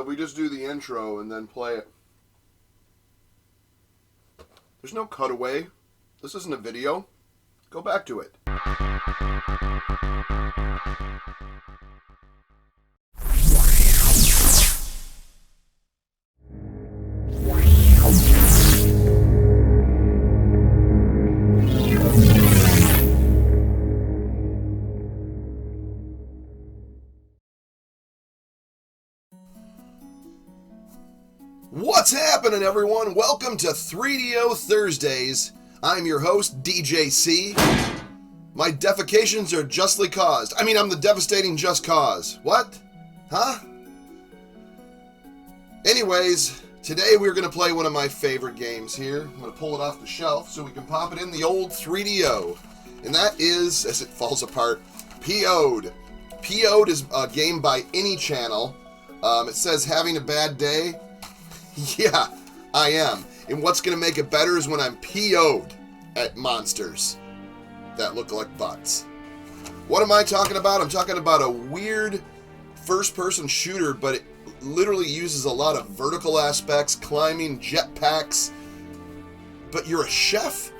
if we just do the intro and then play it? There's no cutaway. This isn't a video. Go back to it. What's happening, everyone? Welcome to 3DO Thursdays. I'm your host, DJC. My defecations are justly caused. I'm the devastating just cause. What? Huh? Anyways, today we're going to play one of my favorite games here. I'm going to pull it off the shelf so we can pop it in the old 3DO. And that is, as it falls apart, PO'd. PO'd is a game by Anychannel. It says, having a bad day? Yeah, I am. And what's going to make it better is when I'm PO'd at monsters that look like butts. What am I talking about? I'm talking about a weird first-person shooter, but it literally uses a lot of vertical aspects, climbing, jetpacks. But you're a chef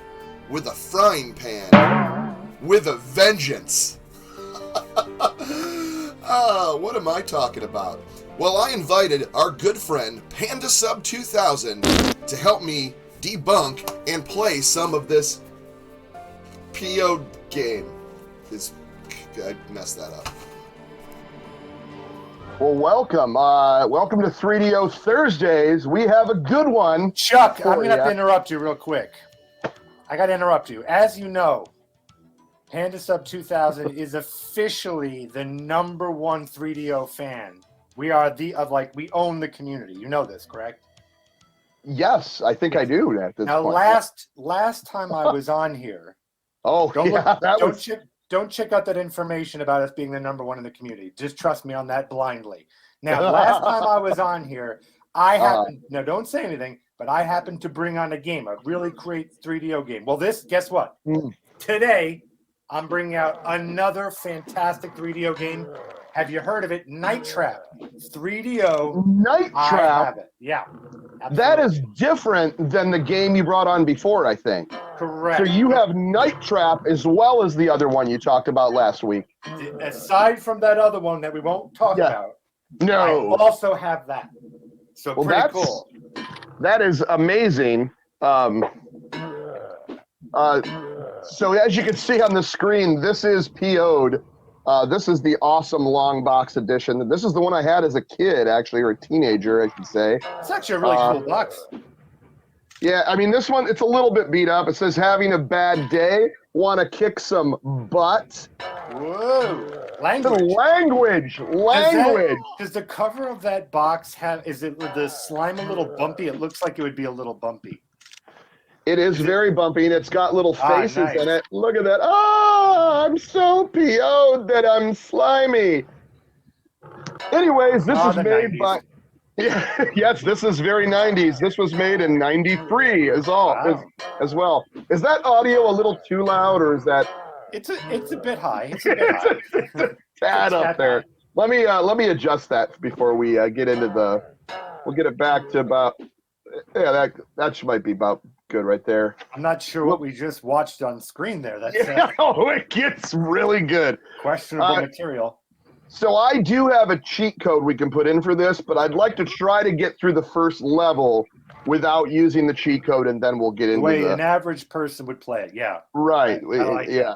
with a frying pan, with a vengeance. What am I talking about? Well, I invited our good friend PANDASUB2000 to help me debunk and play some of this PO game. I messed that up. Well, welcome. Welcome to 3DO Thursdays. We have a good one. Chuck, I'm going to have to interrupt you real quick. I got to interrupt you. As you know, PANDASUB2000 is officially the #1 3DO fan. We are we own the community. You know this, correct? Yes, I think I do at this now, point. last time I was on here. Don't check out that information about us being the #1 in the community. Just trust me on that blindly. Now, last time I was on here, now don't say anything, but I happened to bring on a game, a really great 3DO game. Well, guess what? Today, I'm bringing out another fantastic 3DO game. Have you heard of it? Night Trap. 3DO. Night Trap? I have it. Yeah. Absolutely. That is different than the game you brought on before, I think. Correct. So you have Night Trap as well as the other one you talked about last week. Aside from that other one that we won't talk about, no. I also have that. So pretty cool. That is amazing. So as you can see on the screen, this is PO'd. This is the awesome long box edition. This is the one I had as a kid, actually, or a teenager, I should say. It's actually a really cool box. Yeah, this one, it's a little bit beat up. It says, having a bad day, want to kick some butt. Whoa. Language. Does the cover of that box is the slime a little bumpy? It looks like it would be a little bumpy. It is very bumpy, and it's got little faces in it. Look at that. Oh, I'm so PO'd that I'm slimy. Anyways, this is made 90s. By... Yeah, yes, this is very 90s. This was made in 93 as well. Is that audio a little too loud, or is that... It's a bit high. It's a tad up there. Let me adjust that before we get into the... We'll get it back to about... Yeah, that might be about... good right there. I'm not sure what we just watched on screen there. It gets really good. Questionable material. So I do have a cheat code we can put in for this, but I'd like to try to get through the first level without using the cheat code, and then we'll get into the way an average person would play it. Yeah. Right. Yeah.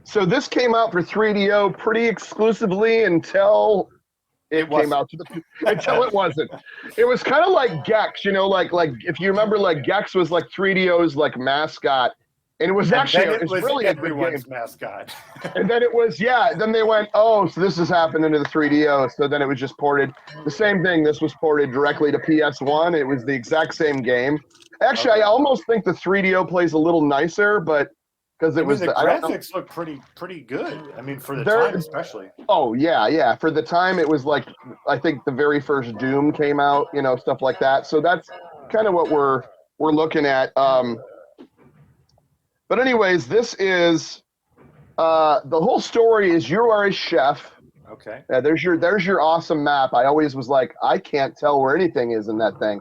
So this came out for 3DO pretty exclusively until it came out until it wasn't. It was kind of like Gex, like if you remember, like Gex was like 3DO's like mascot, and it was really everyone's mascot. And then it was then they went, oh, so this has happened into the 3DO. So then it was just ported. The same thing. This was ported directly to PS1. It was the exact same game. Actually, I almost think the 3DO plays a little nicer, but. Because the graphics look pretty good. For the time especially. Oh yeah. For the time, it was like I think the very first Doom came out, stuff like that. So that's kind of what we're looking at. But anyways, this is the whole story is you are a chef Okay. Yeah, there's your awesome map. I always was like, I can't tell where anything is in that thing.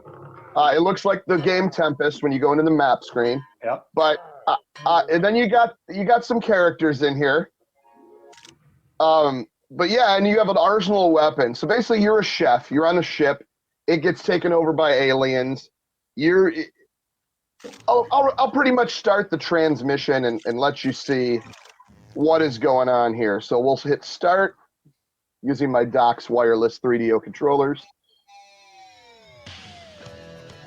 It looks like the game Tempest when you go into the map screen. Yep. But and then you got some characters in here. But yeah, and you have an arsenal of weapons. So basically, you're a chef. You're on a ship. It gets taken over by aliens. I'll pretty much start the transmission and let you see what is going on here. So we'll hit start using my Doc's wireless 3DO controllers.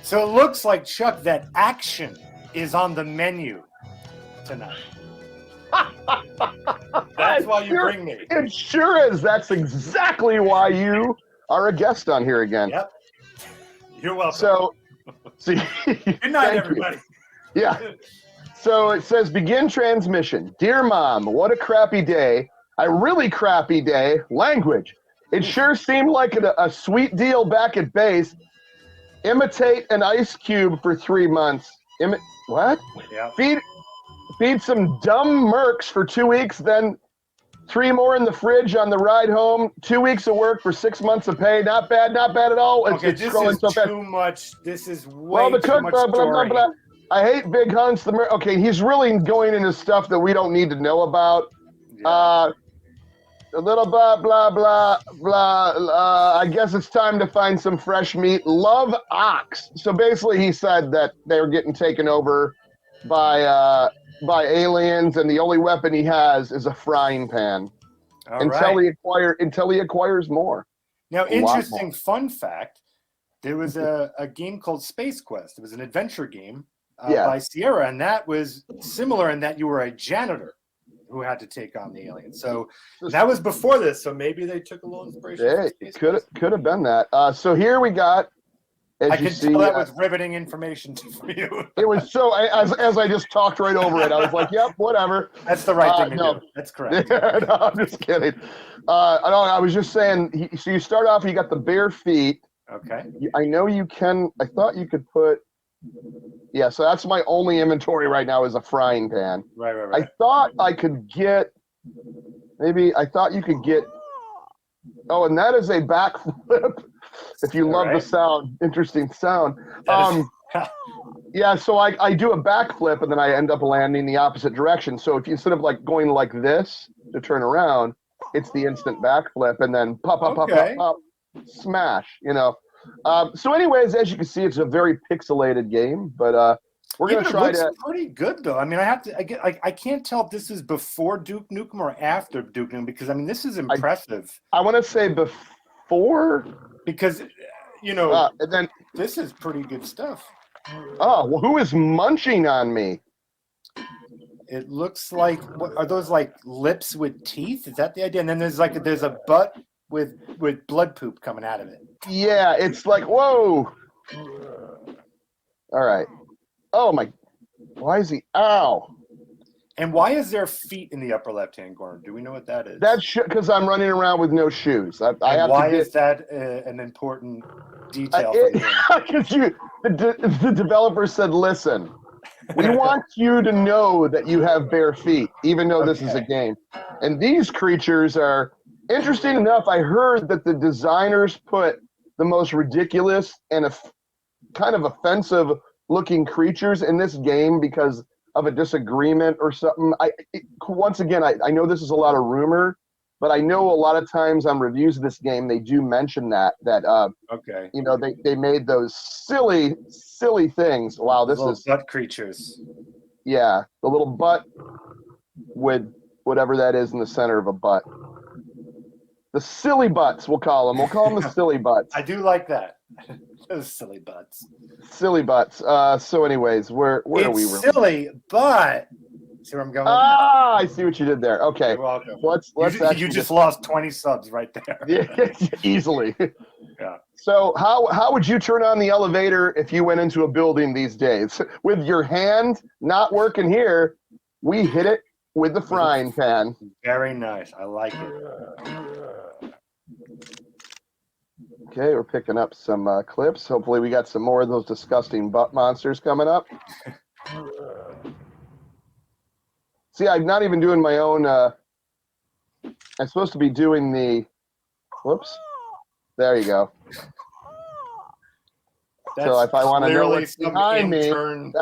So it looks like, Chuck, that action is on the menu tonight. That's why you bring me. It sure is. That's exactly why you are a guest on here again. Yep. You're welcome. So good night, everybody. Yeah. So it says begin transmission. Dear Mom, what a crappy day. A really crappy day. Language. It sure seemed like a sweet deal back at base. Imitate an ice cube for 3 months. What? Yeah. Feed some dumb mercs for 2 weeks, then 3 more in the fridge on the ride home. 2 weeks of work for 6 months of pay. Not bad at all. Okay, this is too much. This is way too much story. I hate big hunts. Okay, he's really going into stuff that we don't need to know about. Yeah. A little blah, blah, blah, blah. I guess it's time to find some fresh meat. Love ox. So basically he said that they were getting taken over by aliens, and the only weapon he has is a frying pan. Until he acquires more. Now, interesting fun fact, there was a game called Space Quest. It was an adventure game by Sierra, and that was similar in that you were a janitor who had to take on the aliens. So that was before this, so maybe they took a little inspiration. Yeah, could have been that. So here we got. I can tell that was riveting information for you. It was so as I just talked right over it. I was like, "Yep, whatever." That's the right thing to do. That's correct. No, I'm just kidding. I was just saying. So you start off. You got the bare feet. Okay. I know you can. I thought you could put. Yeah, so that's my only inventory right now is a frying pan. Right. I thought I could get. Maybe I thought you could get. Oh, and that is a backflip. If you love the sound, interesting sound. Yeah, so I do a backflip and then I end up landing the opposite direction. So if you instead of like going like this to turn around, it's the instant backflip and then pop, smash. You know. So, anyways, as you can see, it's a very pixelated game, but we're gonna try to. It's pretty good though. I mean, I can't tell if this is before Duke Nukem or after Duke Nukem because I mean this is impressive. I want to say before. Because, you know, and then this is pretty good stuff. Oh, well, who is munching on me? It looks like, what, are those like lips with teeth? Is that the idea? And then there's a butt with blood poop coming out of it. Yeah, it's like, whoa. All right. Oh, my. Why is he? Ow. And why is there feet in the upper left-hand corner? Do we know what that is? That's because I'm running around with no shoes. Why is that an important detail? Because the developer said, listen, we want you to know that you have bare feet, even though this is a game. And these creatures are, interesting enough, I heard that the designers put the most ridiculous and kind of offensive-looking creatures in this game because of a disagreement or something. Once again, I know this is a lot of rumor, but I know a lot of times on reviews of this game they do mention that you know they made those silly things. Wow, this is butt creatures. Yeah, the little butt with whatever that is in the center of a butt. The silly butts, we'll call them. We'll call them the silly butts. I do like that. Those silly butts. Silly butts. So anyways, where are we? It's silly, but see where I'm going? I see what you did there. Okay. You're welcome. Let's you just lost 20 subs right there. Yeah, easily. Yeah. So how would you turn on the elevator if you went into a building these days? With your hand not working here, we hit it with the frying pan. Very nice. I like it. Okay, we're picking up some clips. Hopefully we got some more of those disgusting butt monsters coming up. See, I'm not even doing my own... I'm supposed to be doing the Whoops. There you go. That's so if I want to know clearly what's some behind me, intern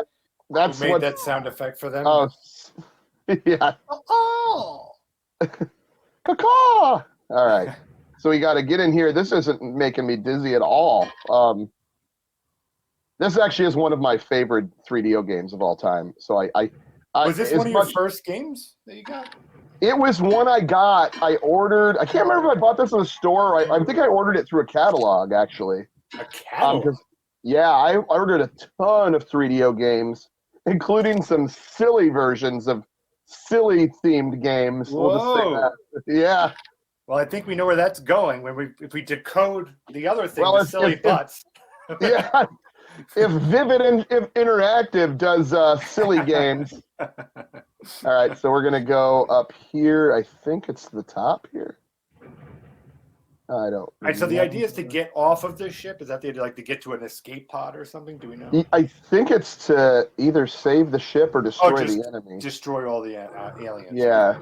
that's who made what. that sound effect for them. Oh, yeah. Oh. Caw. All right. So we got to get in here. This isn't making me dizzy at all. This actually is one of my favorite 3DO games of all time. So I was this one of your first games that you got? It was one I got. I ordered. I can't remember if I bought this in the store. I think I ordered it through a catalog, actually. A catalog? Yeah, I ordered a ton of 3DO games, including some silly versions of silly-themed games. Whoa. We'll just say that. Yeah. Well, I think we know where that's going if we decode the other thing, the silly butts. Yeah. If Vivid if Interactive does silly games. All right, so we're going to go up here. I think it's the top here. I don't. All right, so the idea is to get off of this ship. Is that the idea, like to get to an escape pod or something? Do we know? I think it's to either save the ship or destroy the enemy. Destroy all the aliens. Yeah.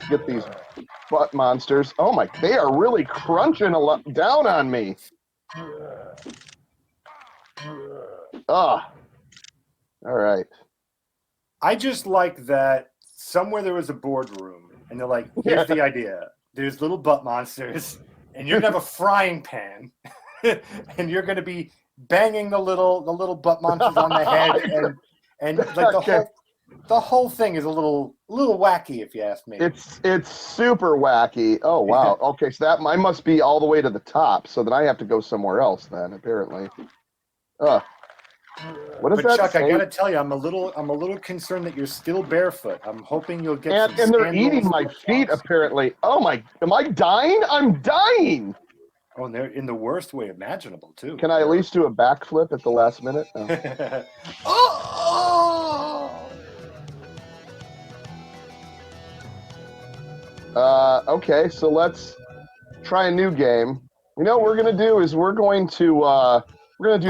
Get these butt monsters. Oh my, they are really crunching a lot down on me. All right. I just like that somewhere there was a boardroom, and they're like, here's the idea. There's little butt monsters, and you're going to have a frying pan, and you're going to be banging the little butt monsters on the head, and like the whole thing is a little wacky, if you ask me. It's super wacky. Oh, wow. Okay, so that mine must be all the way to the top, so then I have to go somewhere else then, apparently. What does that Chuck, say? I gotta tell you, I'm a little concerned that you're still barefoot. I'm hoping you'll get and they're eating my feet, apparently. Oh my! Am I dying? I'm dying. Oh, and they're in the worst way imaginable too. Can I at least do a backflip at the last minute? Oh. Okay, so let's try a new game. You know what we're gonna do is we're gonna do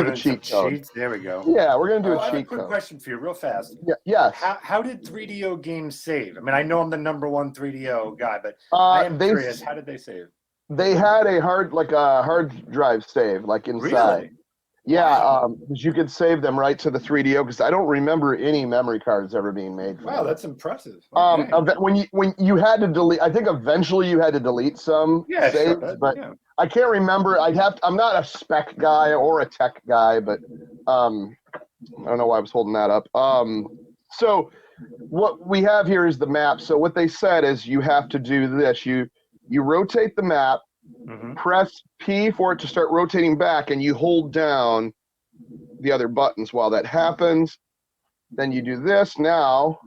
the cheat code. Cheats? There we go. Yeah, we're gonna do a cheat code. I have a quick question for you, real fast. Yeah. Yes. How did 3DO games save? I mean, I know I'm the '1 3DO guy, but I am curious. How did they save? They had a hard drive save, like inside. Really? Yeah, because you could save them right to the 3DO. Because I don't remember any memory cards ever being made. Wow, that's impressive. Okay. When you had to delete, I think eventually you had to delete some saves, sure, but I can't remember. I'm not a spec guy or a tech guy, but I don't know why I was holding that up. So what we have here is the map. So what they said is you have to do this. You rotate the map. Mm-hmm. Press P for it to start rotating back, and you hold down the other buttons while that happens. Then you do this. Now,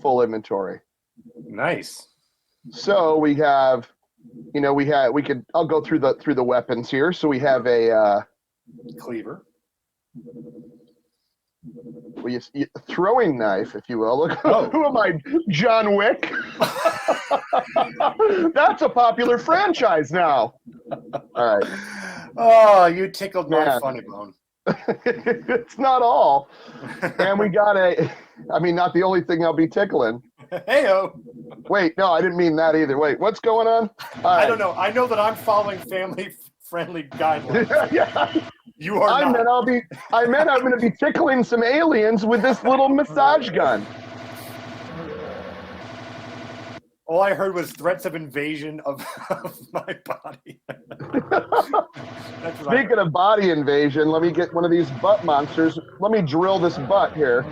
full inventory. Nice. So we have, I'll go through the weapons here. So we have a cleaver. Throwing knife, if you will. Look, who am I? John Wick? That's a popular franchise now. All right. Oh, you tickled my funny bone. It's not all. And we got not the only thing I'll be tickling. Hey-o. Wait, no, I didn't mean that either. Wait, what's going on? I don't know. I know that I'm following family-friendly guidelines. Yeah. You are not. I meant I'm going to be tickling some aliens with this little massage gun. All I heard was threats of invasion of my body. Speaking of body invasion, let me get one of these butt monsters. Let me drill this butt here.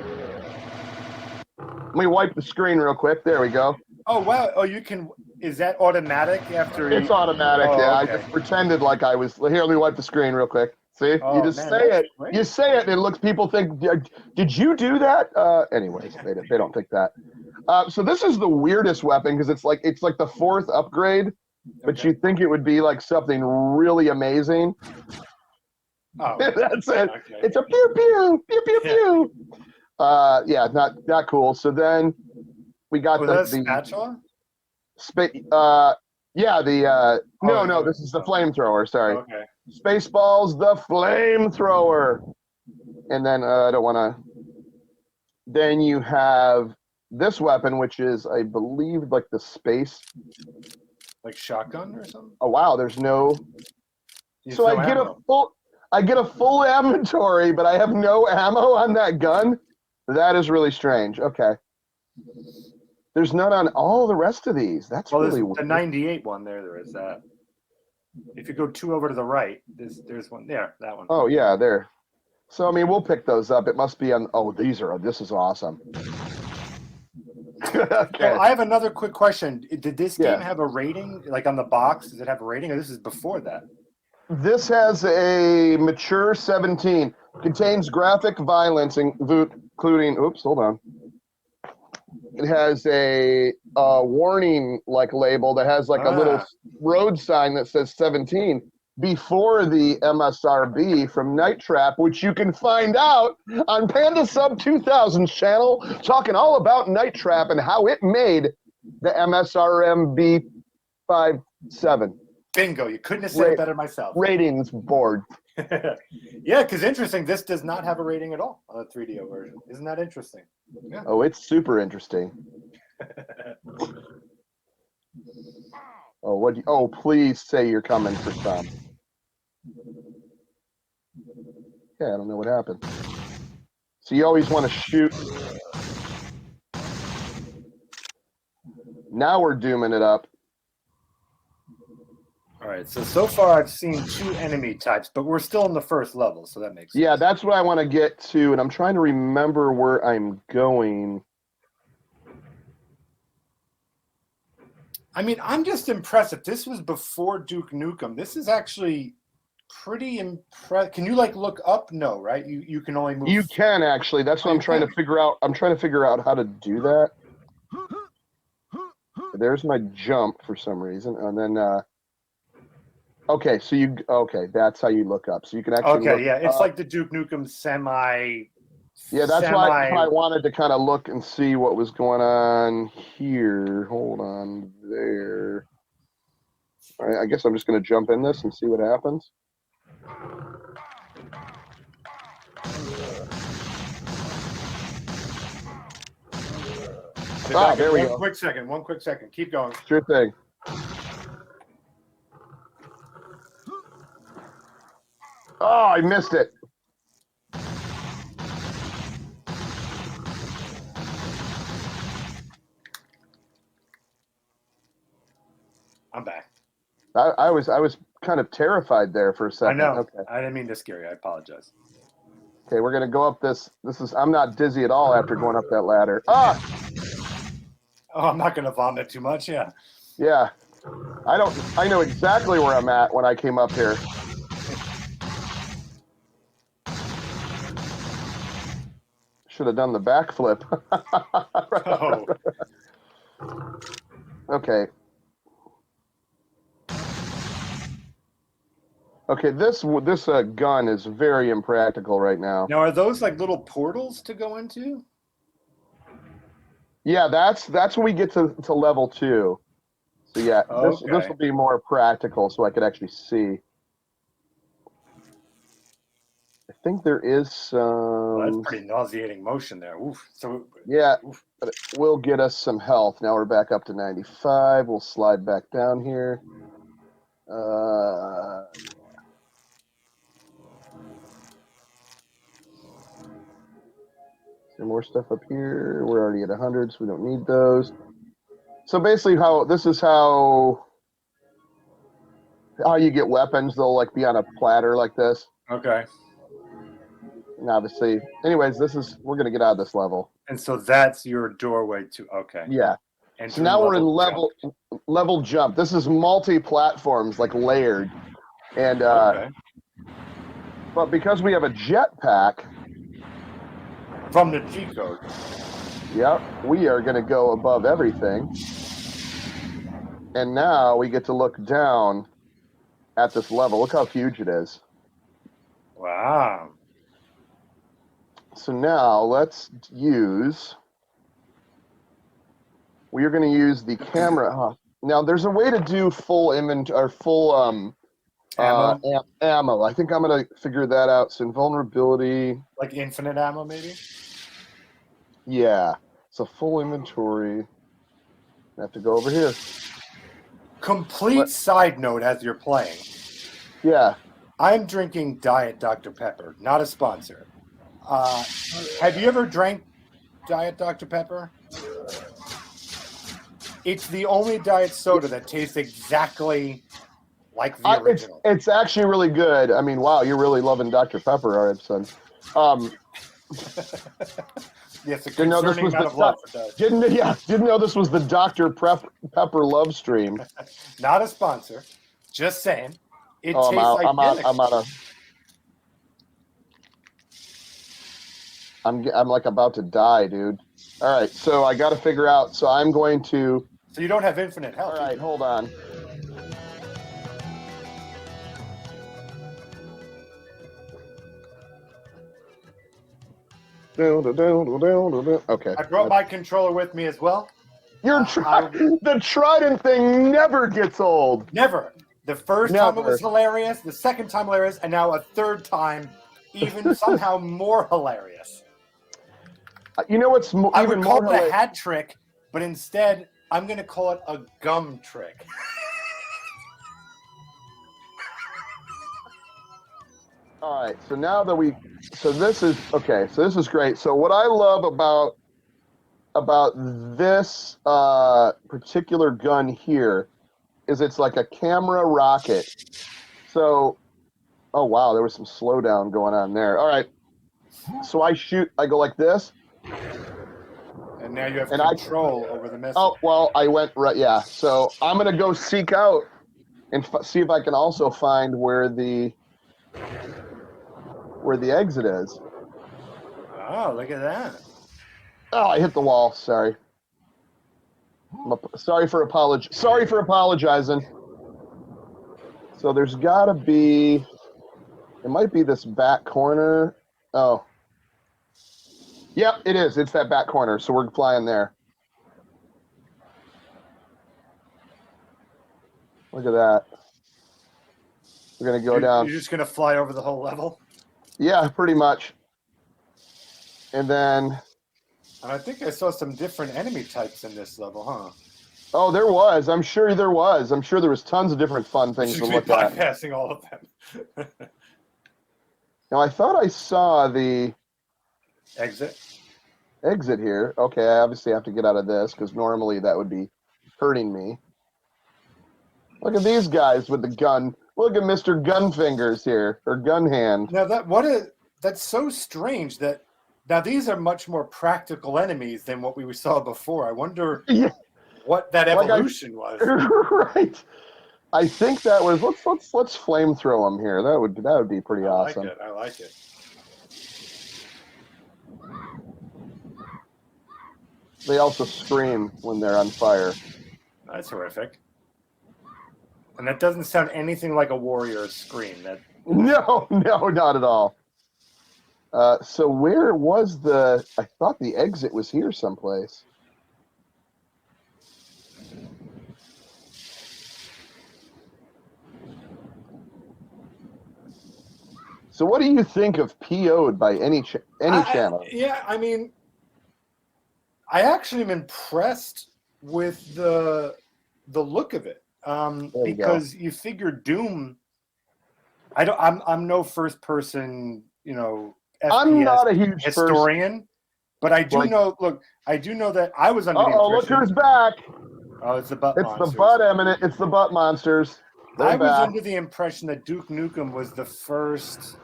Let me wipe the screen real quick. There we go. Oh, wow. Oh, you can. Is that automatic after? It's automatic, yeah. Okay. I just pretended like I was. Here, let me wipe the screen real quick. See? You just say it. Great. You say it, and it looks. People think, did you do that? Anyways, they don't think that. So this is the weirdest weapon because it's like the fourth upgrade, but you think it would be like something really amazing. Oh, that's it. Okay. It's a pew pew pew pew pew. Yeah, not cool. So then we got the spatula. No, this is the flamethrower. Sorry. Okay. Spaceballs, the flamethrower. And then I don't want to. Then you have this weapon, which is, I believe, like the space. Like shotgun or something? Oh wow, there's no. There's So no I get ammo. a full inventory, but I have no ammo on that gun. That is really strange. Okay. There's none on all the rest of these. That's Well, really there's weird. the 98 one there. There is that. If you go 2 over to the right, there's one there. That one. Oh yeah, there. So I mean, we'll pick those up. It must be on. Oh, this is awesome. Okay. So I have another quick question. Did this game Yeah. have a rating? Like on the box, does it have a rating, or this is before that? This has a mature 17. Contains graphic violence, including. Oops, hold on. It has a warning like label that has like a little road sign that says 17 before the MSRB from Night Trap, which you can find out on PandaSub2000's channel, talking all about Night Trap and how it made the MSRMB 57 Bingo! You couldn't have said it better myself. ratings board. Yeah, because interesting. This does not have a rating at all on the 3DO version. Isn't that interesting? Yeah. Oh, it's super interesting. Oh, what? Oh, please say you're coming for some. Yeah, I don't know what happened. So you always want to shoot. Now we're dooming it up. All right. So far I've seen 2 enemy types, but we're still in the first level, so that makes sense. Yeah, that's what I want to get to, and I'm trying to remember where I'm going. I mean, I'm just impressed. If this was before Duke Nukem, this is actually pretty impressive. Can you like look up? No, right? You can only move. You can actually. That's what I'm trying to figure out. I'm trying to figure out how to do that. There's my jump for some reason, and then. Okay, so that's how you look up. So you can actually. Okay, yeah, it's like the Duke Nukem semi. Yeah, that's why I wanted to kind of look and see what was going on here. Hold on there. All right, I guess I'm just going to jump in this and see what happens. There we go. One quick second. Keep going. Sure thing. Oh, I missed it. I'm back. I was kind of terrified there for a second. I know. Okay. I didn't mean to scare you. I apologize. Okay, we're gonna go up this. I'm not dizzy at all after going up that ladder. Ah! Oh, I'm not gonna vomit too much. Yeah. Yeah. I know exactly where I'm at when I came up here. Should have done the backflip. Oh. Okay. Okay, this gun is very impractical right now. Now, are those like little portals to go into? Yeah, that's when we get to level 2. So yeah, this will be more practical, so I could actually see. I think there is some. Well, that's pretty nauseating motion there. Oof. So yeah, but it will get us some health. Now we're back up to 95. We'll slide back down here. Some more stuff up here. We're already at 100, so we don't need those. So basically, how you get weapons, they'll like be on a platter like this. okay. And obviously, anyways, we're gonna get out of this level. And so that's your doorway to Yeah. So now we're in level jump. This is multi-platforms, like layered, and but because we have a jetpack from the G code. Yep, we are gonna go above everything, and now we get to look down at this level. Look how huge it is. Wow. So now let's use. We are going to use the camera. Now there's a way to do full inventory or full ammo. I think I'm going to figure that out. So invulnerability. Like infinite ammo, maybe. Yeah. It's a full inventory. I have to go over here. Complete side note as you're playing. Yeah. I'm drinking Diet Dr. Pepper, not a sponsor. Have you ever drank Diet Dr. Pepper? It's the only diet soda that tastes exactly like the original. It's actually really good. I mean, wow, you're really loving Dr. Pepper, all right, son. Yes, a Didn't know this concerning was amount of love for Diet. Didn't know this was the Dr. Pepper love stream. Not a sponsor. Just saying. It tastes identical. I'm like about to die, dude. All right, so I got to figure out. So I'm going to. So you don't have infinite health. All right, hold on. Okay. I brought my controller with me as well. The Trident thing never gets old. Never. The first time it was hilarious, the second time hilarious, and now a third time even somehow more hilarious. You know what's even more hilarious? I would call it a hat trick, but instead I'm going to call it a gum trick. All right, so now that this is great. So what I love about this particular gun here is it's like a camera rocket. So, oh wow, there was some slowdown going on there. All right, so I go like this. And now you have control over the missile. Oh, well, I went right, yeah. So I'm going to go seek out and see if I can also find where the exit is. Oh, look at that. Oh, I hit the wall. Sorry. Sorry for apologizing. So there's got to be, it might be this back corner. Oh. Yep, it is. It's that back corner. So we're flying there. Look at that. We're going to go down. You're just going to fly over the whole level? Yeah, pretty much. And then... And I think I saw some different enemy types in this level, huh? Oh, there was. I'm sure there was. I'm sure there was tons of different fun things to look at. Bypassing all of them. Now, I thought I saw the... Exit here. Okay, I obviously have to get out of this because normally that would be hurting me. Look at these guys with the gun. Look at Mr. Gunfingers here, or Gun Hand. Now that's so strange that now these are much more practical enemies than what we saw before. I wonder what that evolution was. Right. I think that was let's flamethrow them here. That would be pretty awesome. I like it. They also scream when they're on fire. That's horrific. And that doesn't sound anything like a warrior's scream. No, not at all. So where was I thought the exit was here someplace. So what do you think of PO'd by Anychannel? Yeah, I mean, I actually am impressed with the look of it. Because you figure Doom. I'm no first person, FPS I'm not a huge historian, but I do know. Look, I do know that I was under the impression. Look who's back! Oh, it's the butt monsters. It's the butt monsters. I was under the impression that Duke Nukem was the first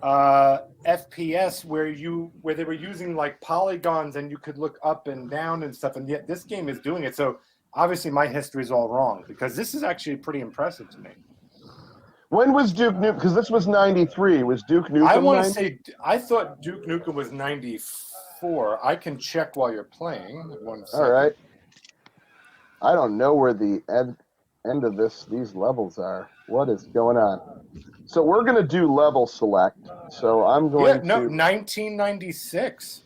FPS where they were using like polygons and you could look up and down and stuff, and yet this game is doing it. So obviously my history is all wrong because this is actually pretty impressive to me. When was Duke Nukem? Because this was 93. Was Duke Nukem? I thought Duke Nukem was 94. I can check while you're playing. 1 second. All right. I don't know where the end of these levels are. What is going on? So we're going to do level select. So I'm going to... 1996.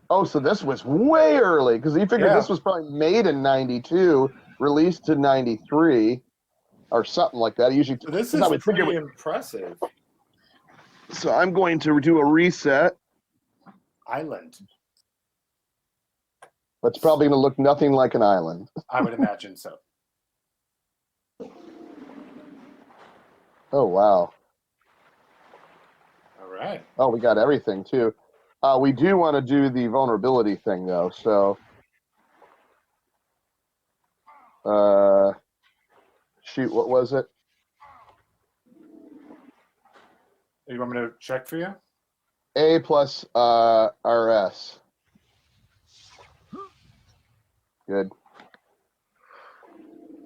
Oh, so this was way early because you figured this was probably made in 92, released in 93, or something like that. Usually, so this is pretty impressive. So I'm going to do a reset. Island. But it's probably going to look nothing like an island. I would imagine so. Oh, wow. All right. Oh, we got everything, too. We do want to do the vulnerability thing, though, so... shoot, what was it? You want me to check for you? A plus RS. Good.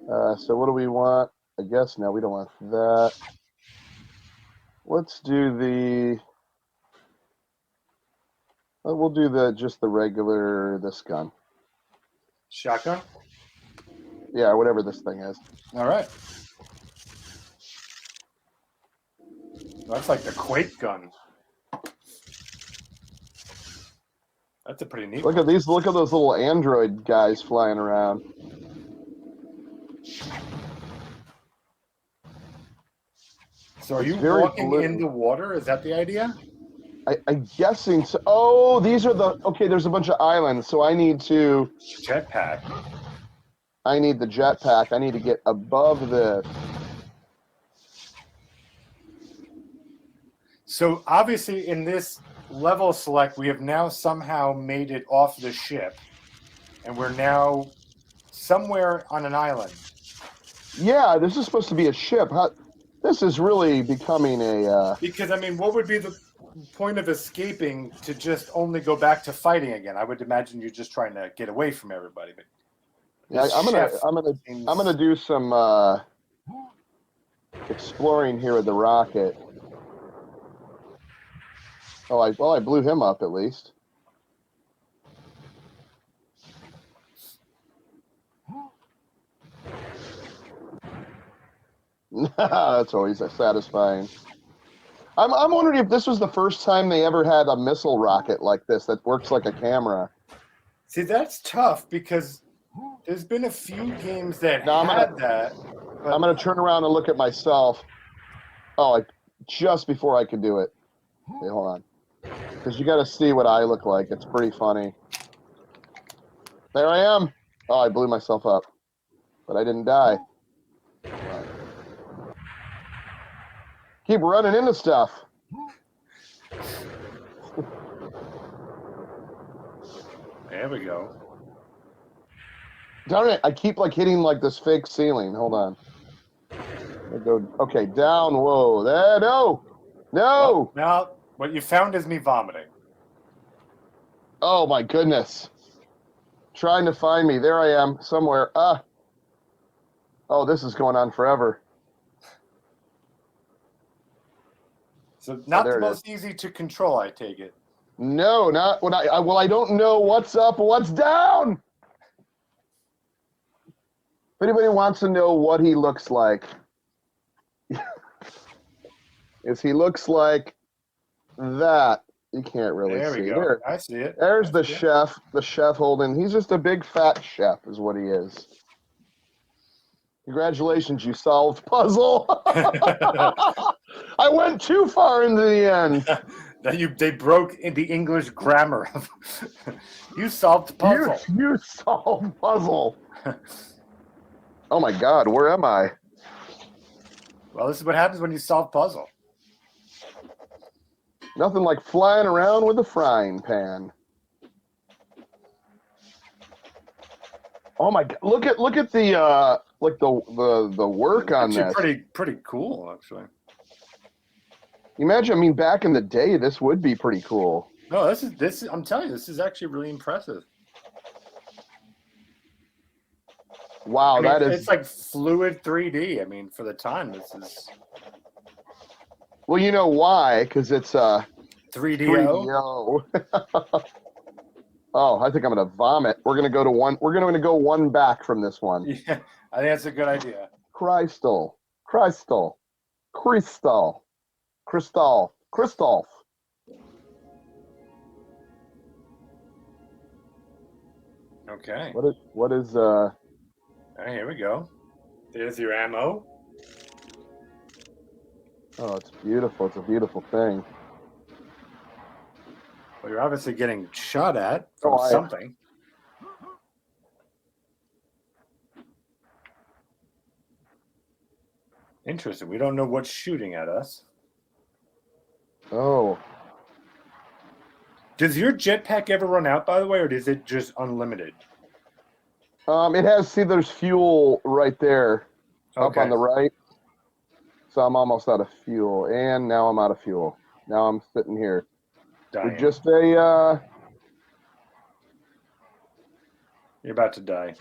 So what do we want? I guess no, we don't want that. Let's do the... we'll do just the regular, this gun. Shotgun? Yeah, whatever this thing is. All right. That's like the Quake gun. That's a pretty neat Look one. at these, look at those little android guys flying around. So are It's you very walking blue. in the water? Is that the idea? I'm guessing so. Oh, these are the... Okay, there's a bunch of islands, so I need to... Jetpack. I need the jetpack. I need to get above this. So obviously in this level select, we have now somehow made it off the ship, and we're now somewhere on an island. Yeah, this is supposed to be a ship. This is really becoming a... Because, I mean, what would be the point of escaping to just only go back to fighting again? I would imagine you're just trying to get away from everybody. But Yeah, I'm gonna do some exploring here with the rocket. Oh, I blew him up at least. That's always satisfying. I'm wondering if this was the first time they ever had a missile rocket like this that works like a camera. See, that's tough because there's been a few games that No, had that. But I'm gonna turn around and look at myself. Oh, just before I could do it. Wait, hold on. Because you got to see what I look like. It's pretty funny. There I am. Oh, I blew myself up. But I didn't die. Keep running into stuff. there we go. Darn it, I keep like hitting like this fake ceiling. Hold on. I go, okay, down. Whoa. There, no. No. Well, now, what you found is me vomiting. Oh, my goodness. Trying to find me. There I am, somewhere. Ah. Oh, this is going on forever. So not there the it most easy to control, I take it. No, not when well, I don't know what's up, what's down. If anybody wants to know what he looks like, is he looks like that. You can't really There see. we go. There, I see it. there's the chef holding. He's just a big fat chef is what he is. Congratulations, you solved puzzle. I went too far into the end. They broke in the English grammar. You solved the puzzle. You solved puzzle. Oh my God, where am I? Well, this is what happens when you solve puzzle. Nothing like flying around with a frying pan. Oh my God! Look at the like the work on this. Pretty cool, actually. Imagine, I mean, back in the day, this would be pretty cool. No, this is. I'm telling you, this is actually really impressive. Wow, I mean, that is. It's like fluid 3D. I mean, for the time, this is. Well, you know why? Because it's 3DO. 3DO. Oh, I think I'm gonna vomit. We're gonna go one back from this one. Yeah, I think that's a good idea. Crystal. Okay. What is All right, here we go. There's your ammo. Oh, it's beautiful. It's a beautiful thing. Well, you're obviously getting shot at from something. Interesting. We don't know what's shooting at us. Oh. Does your jetpack ever run out, by the way, or is it just unlimited? It has, see, there's fuel right there up on the right. So I'm almost out of fuel. And now I'm out of fuel. Now I'm sitting here. Dying. We're just a, You're about to die.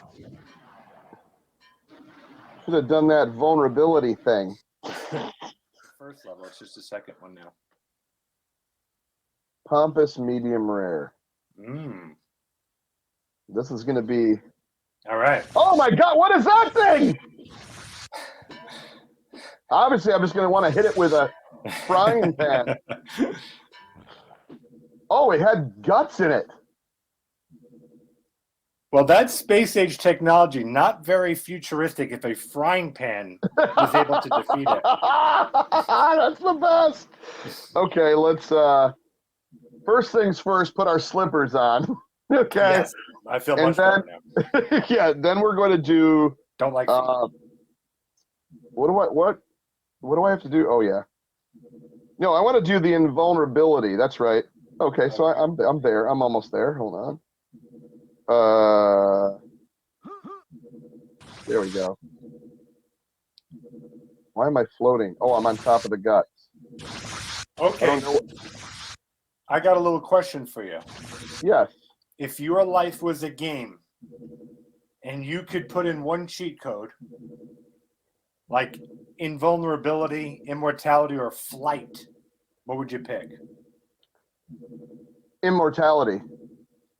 should have done that vulnerability thing. First level, it's just the second one now. Pompous medium rare. This is going to be... All right. Oh my God, what is that thing? Obviously, I'm just going to want to hit it with a frying pan. Oh, it had guts in it. Well, that's space age technology, not very futuristic if a frying pan was able to defeat it. That's the best. Okay, let's, first things first, put our slippers on. Okay. Yes, I feel much better now. Yeah, then we're going to do... Don't like what do I have to do? Oh, yeah. No, I want to do the invulnerability. That's right. Okay, so I'm there. I'm almost there. Hold on. There we go. Why am I floating? Oh, I'm on top of the guts. Okay. I got a little question for you. Yes. If your life was a game and you could put in one cheat code, like invulnerability, immortality, or flight, what would you pick? Immortality.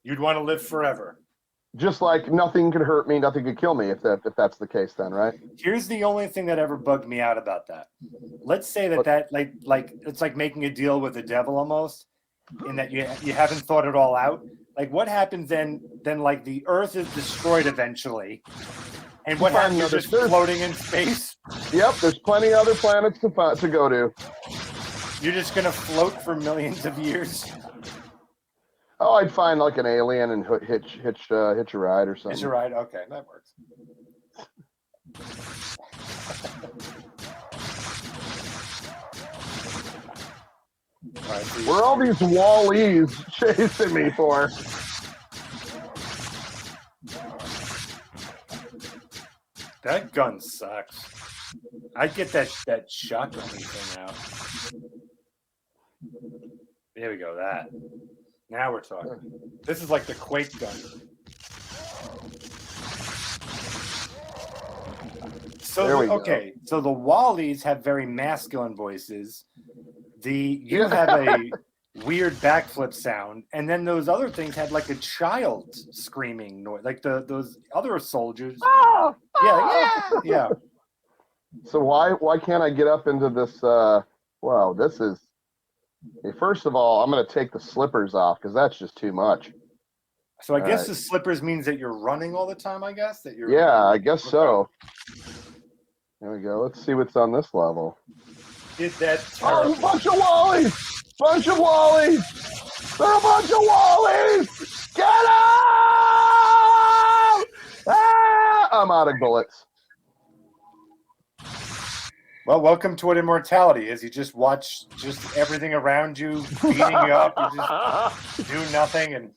You'd want to live forever. Just like nothing could hurt me, nothing could kill me, if that's the case, then, right? Here's the only thing that ever bugged me out about that. Let's say that like it's like making a deal with the devil almost, in that you haven't thought it all out. Like, what happens then like the Earth is destroyed eventually, and what happens? You're just floating in space. Yep, there's plenty of other planets to go to. You're just gonna float for millions of years. Oh, I'd find like an alien and hitch a ride or something. Hitch a ride? Okay, that works. Where are all these Wall-E's chasing me for? That gun sucks. I'd get that shotgun thing out. There we go, that. Now we're talking. This is like the Quake gun. So okay, so the Wallies have very masculine voices. You have a weird backflip sound, and then those other things had like a child screaming noise, like those other soldiers. Oh, yeah. So why can't I get up into this? Wow, this is. Hey, first of all, I'm going to take the slippers off because that's just too much. So I guess the slippers means that you're running all the time. I guess that you're. Yeah, I guess so. There we go. Let's see what's on this level. Is that terrible? Oh, a bunch of Wallies! Bunch of Wallies! They're a bunch of Wallies! Get out! Ah! I'm out of bullets. Well, welcome to what immortality is. You just watch just everything around you beating you up. You just do nothing. And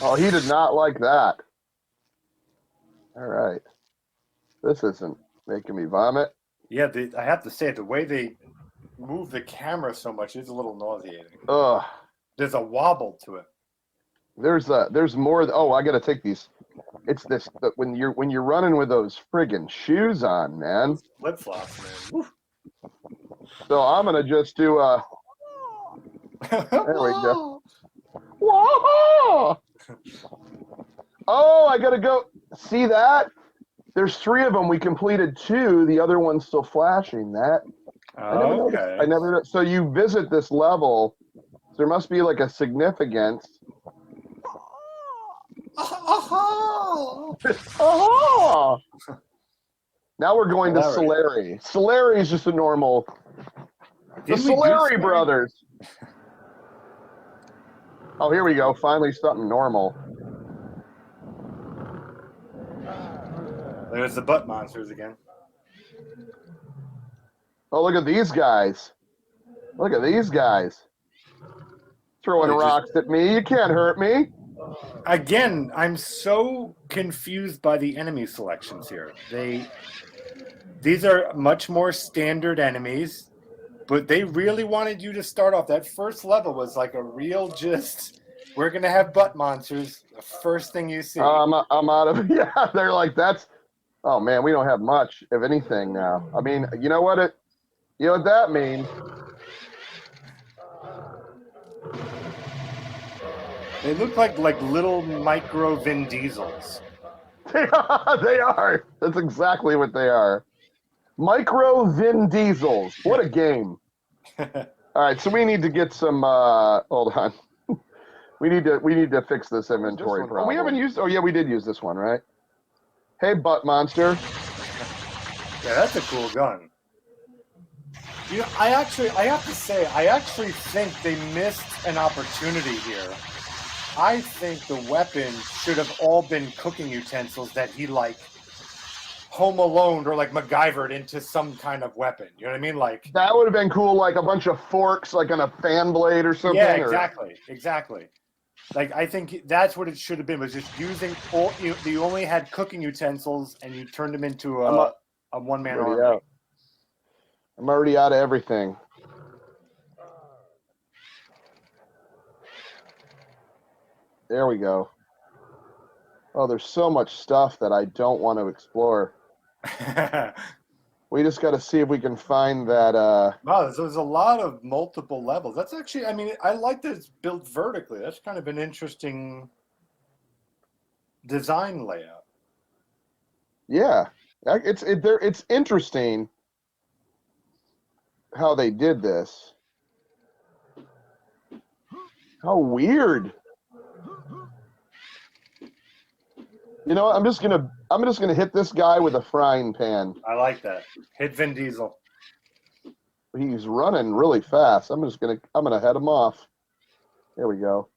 oh, he did not like that. All right. This isn't making me vomit. Yeah, I have to say, the way they move the camera so much is a little nauseating. Ugh. There's a wobble to it. There's more. Oh, I got to take these. It's this when you're running with those friggin' shoes on, man. Flip flops, man. Woo. So I'm gonna just do a. There we go. Whoa! Oh, I gotta go. See that? There's 3 of them. We completed 2. The other one's still flashing. That. Okay. I never. So you visit this level. So there must be like a significance. Oh! Now we're going to Solari. Solari is just a normal. The Solari brothers. Oh, here we go. Finally, something normal. There's the butt monsters again. Oh, look at these guys. Look at these guys. Throwing rocks at me. You can't hurt me. Again, I'm so confused by the enemy selections here. These are much more standard enemies, but they really wanted you to start off. That first level was like a real just, we're going to have butt monsters. The first thing you see. I'm out of, yeah, they're like, that's, oh man, we don't have much of anything now. I mean, you know what that means? They look like little micro Vin Diesels. They are. That's exactly what they are. Micro Vin Diesels. What a game. All right, so we need to get some, hold on. We need to fix this inventory problem. We haven't used, oh yeah, we did use this one, right? Hey, butt monster. Yeah, that's a cool gun. You know, I have to say, I actually think they missed an opportunity here. I think the weapons should have all been cooking utensils that he like Home Alone or like MacGyvered into some kind of weapon. You know what I mean? Like that would have been cool, like a bunch of forks, like on a fan blade or something. Yeah, exactly. Like I think that's what it should have been. Was just using all you only had cooking utensils and you turned them into a one-man army. I'm already out of everything. There we go. Oh, there's so much stuff that I don't want to explore. We just got to see if we can find that. Wow, there's a lot of multiple levels. That's actually, I mean, I like that it's built vertically. That's kind of an interesting design layout. Yeah, it's interesting how they did this. How weird. You know, I'm just gonna hit this guy with a frying pan. I like that. Hit Vin Diesel. He's running really fast. I'm gonna head him off. There we go.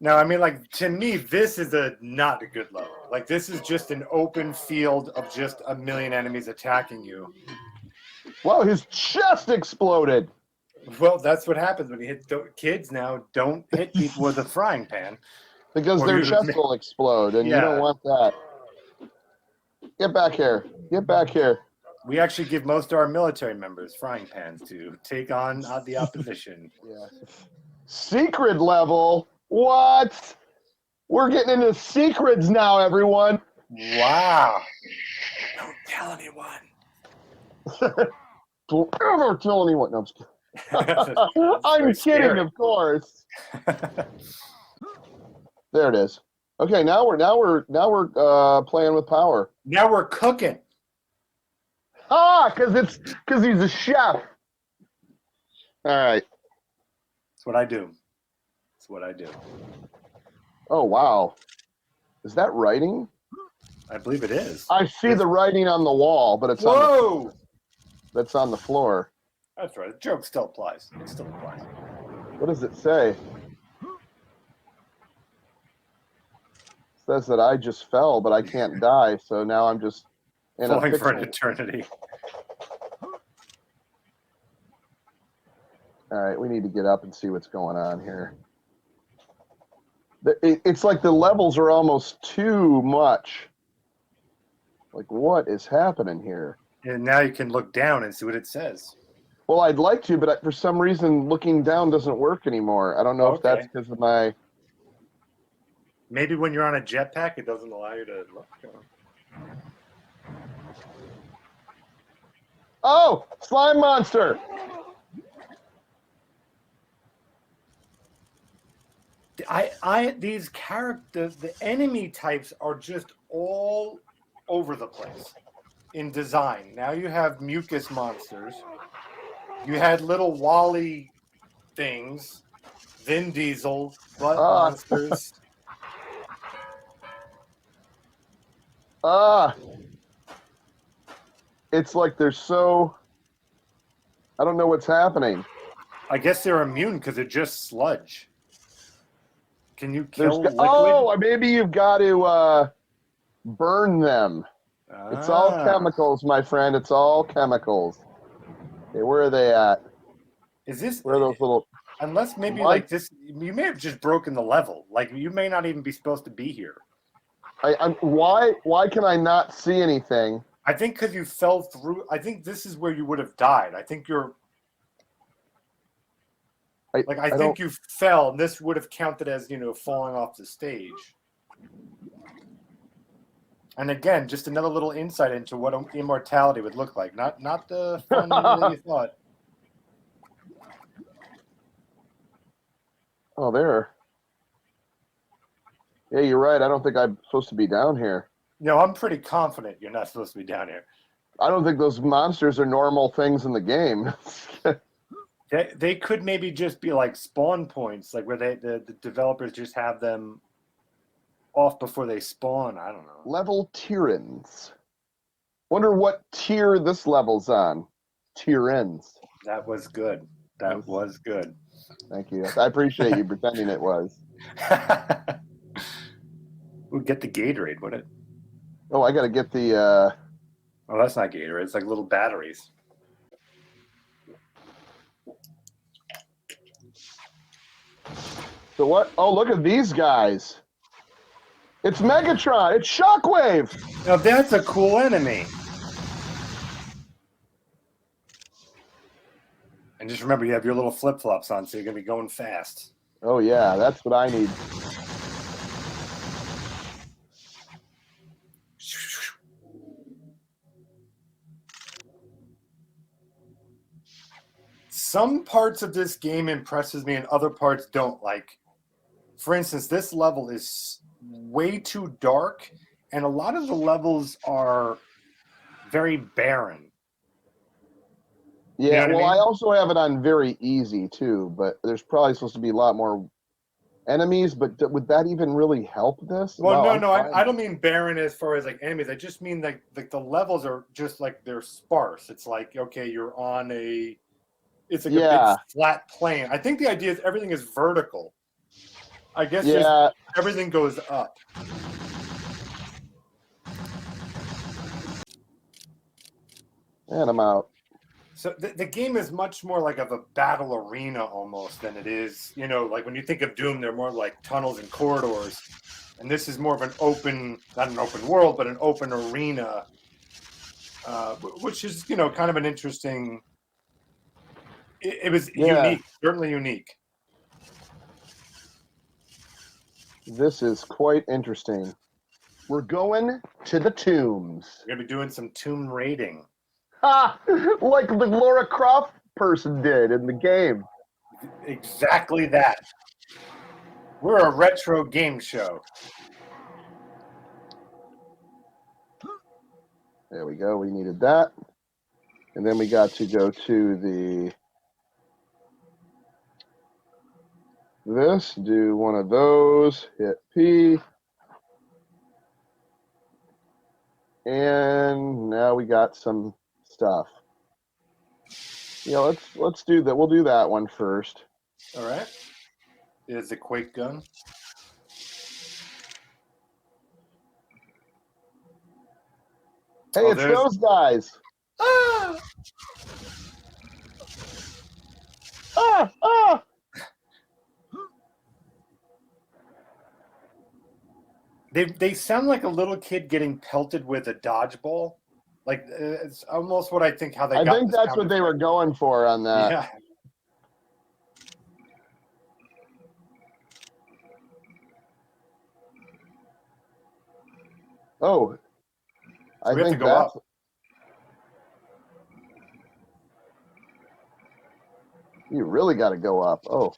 No, I mean, like, to me, this is not a good level. Like, this is just an open field of just a million enemies attacking you. Well, his chest exploded. Well, that's what happens when you hit kids now. Don't hit people with a frying pan. Because their chest will explode, and you don't want that. Get back here. Get back here. We actually give most of our military members frying pans to take on the opposition. Yeah. Secret level? What? We're getting into secrets now, everyone. Wow. Don't tell anyone. Don't ever tell anyone. No, I'm just kidding. I'm kidding, of course. There it is. Okay, now we're playing with power. Now we're cooking. Because he's a chef. All right. That's what I do. That's what I do. Oh wow, is that writing? I believe it is. I see the writing on the wall, but it's that's on the floor. That's right. The joke still applies. It still applies. What does it say? It says that I just fell, but I can't die, so now I'm just falling for an eternity. All right, we need to get up and see what's going on here. It's like the levels are almost too much. Like, what is happening here? And now you can look down and see what it says. Well, I'd like to, but for some reason, looking down doesn't work anymore. I don't know if that's because of my... Maybe when you're on a jetpack, it doesn't allow you to look. Oh, slime monster! These characters, the enemy types are just all over the place in design. Now you have mucus monsters. You had little Wally things, Vin Diesel, butt monsters. It's like they're so... I don't know what's happening. I guess they're immune because they're just sludge. Can you kill liquid? Oh, maybe you've got to burn them. It's all chemicals, my friend. It's all chemicals. Okay, where are they at? Is this Where are those little? unless maybe What? like this? You may have just broken the level. Like you may not even be supposed to be here. Why can I not see anything? I think because you fell through. I think this is where you would have died. I think you're. I think you fell, and this would have counted as falling off the stage. And again, just another little insight into what immortality would look like. Not the fun that you thought. Oh, there. Yeah, you're right. I don't think I'm supposed to be down here. No, I'm pretty confident you're not supposed to be down here. I don't think those monsters are normal things in the game. They could maybe just be like spawn points, like where the developers just have them off before they spawn. I don't know. Level Tyrants. Wonder what tier this level's on. Tyrants. That was good. That was good. Thank you. I appreciate you pretending it was. We'll get the Gatorade, would it? Oh, I got to get the... Oh, that's not Gatorade. It's like little batteries. So what? Oh, look at these guys. It's Megatron. It's Shockwave. Now that's a cool enemy. And just remember, you have your little flip-flops on, so you're going to be going fast. Oh, yeah. That's what I need. Some parts of this game impresses me and other parts don't. Like, for instance, this level is way too dark, and a lot of the levels are very barren. Yeah, You know what well, I mean? I also have it on very easy, too, but there's probably supposed to be a lot more enemies, but would that even really help this? Well, No, no, I don't mean barren as far as like enemies. I just mean like the levels are just like they're sparse. It's like, okay, you're on a... It's like a big flat plane. I think the idea is everything is vertical. I guess just everything goes up. And I'm out. So the game is much more like of a battle arena almost than it is, like when you think of Doom, they're more like tunnels and corridors. And this is more of an open, not an open world, but an open arena, which is, kind of an interesting... It was unique, certainly unique. This is quite interesting. We're going to the tombs. We're going to be doing some tomb raiding. Ha! Like the Laura Croft person did in the game. Exactly that. We're a retro game show. There we go. We needed that. And then we got to go to do one of those, hit P. And now we got some stuff. Let's do that. We'll do that one first. All right. Is the Quake gun. Hey, it's those guys. Ah! Ah! Ah! They sound like a little kid getting pelted with a dodgeball. Like it's almost what I think how they. I think that's what they were going for on that. Yeah. Oh, So we have to go up. You really got to go up. Oh.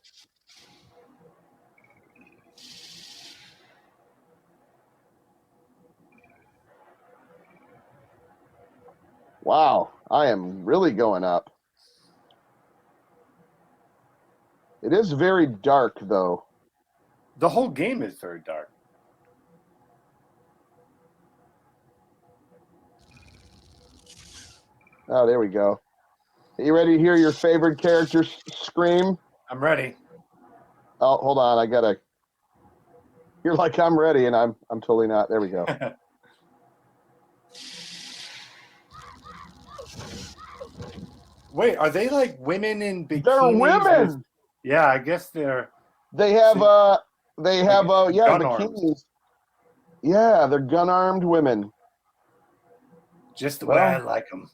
Wow, I am really going up. It is very dark, though. The whole game is very dark. Oh, there we go. Are you ready to hear your favorite character scream? I'm ready. Oh, hold on. I got to You're like, I'm ready, and I'm totally not. There we go. Wait, are they like women in bikinis? They're women. Yeah, I guess they're. They have yeah, gun bikinis. arms. Yeah, they're gun-armed women. Just the way I like them.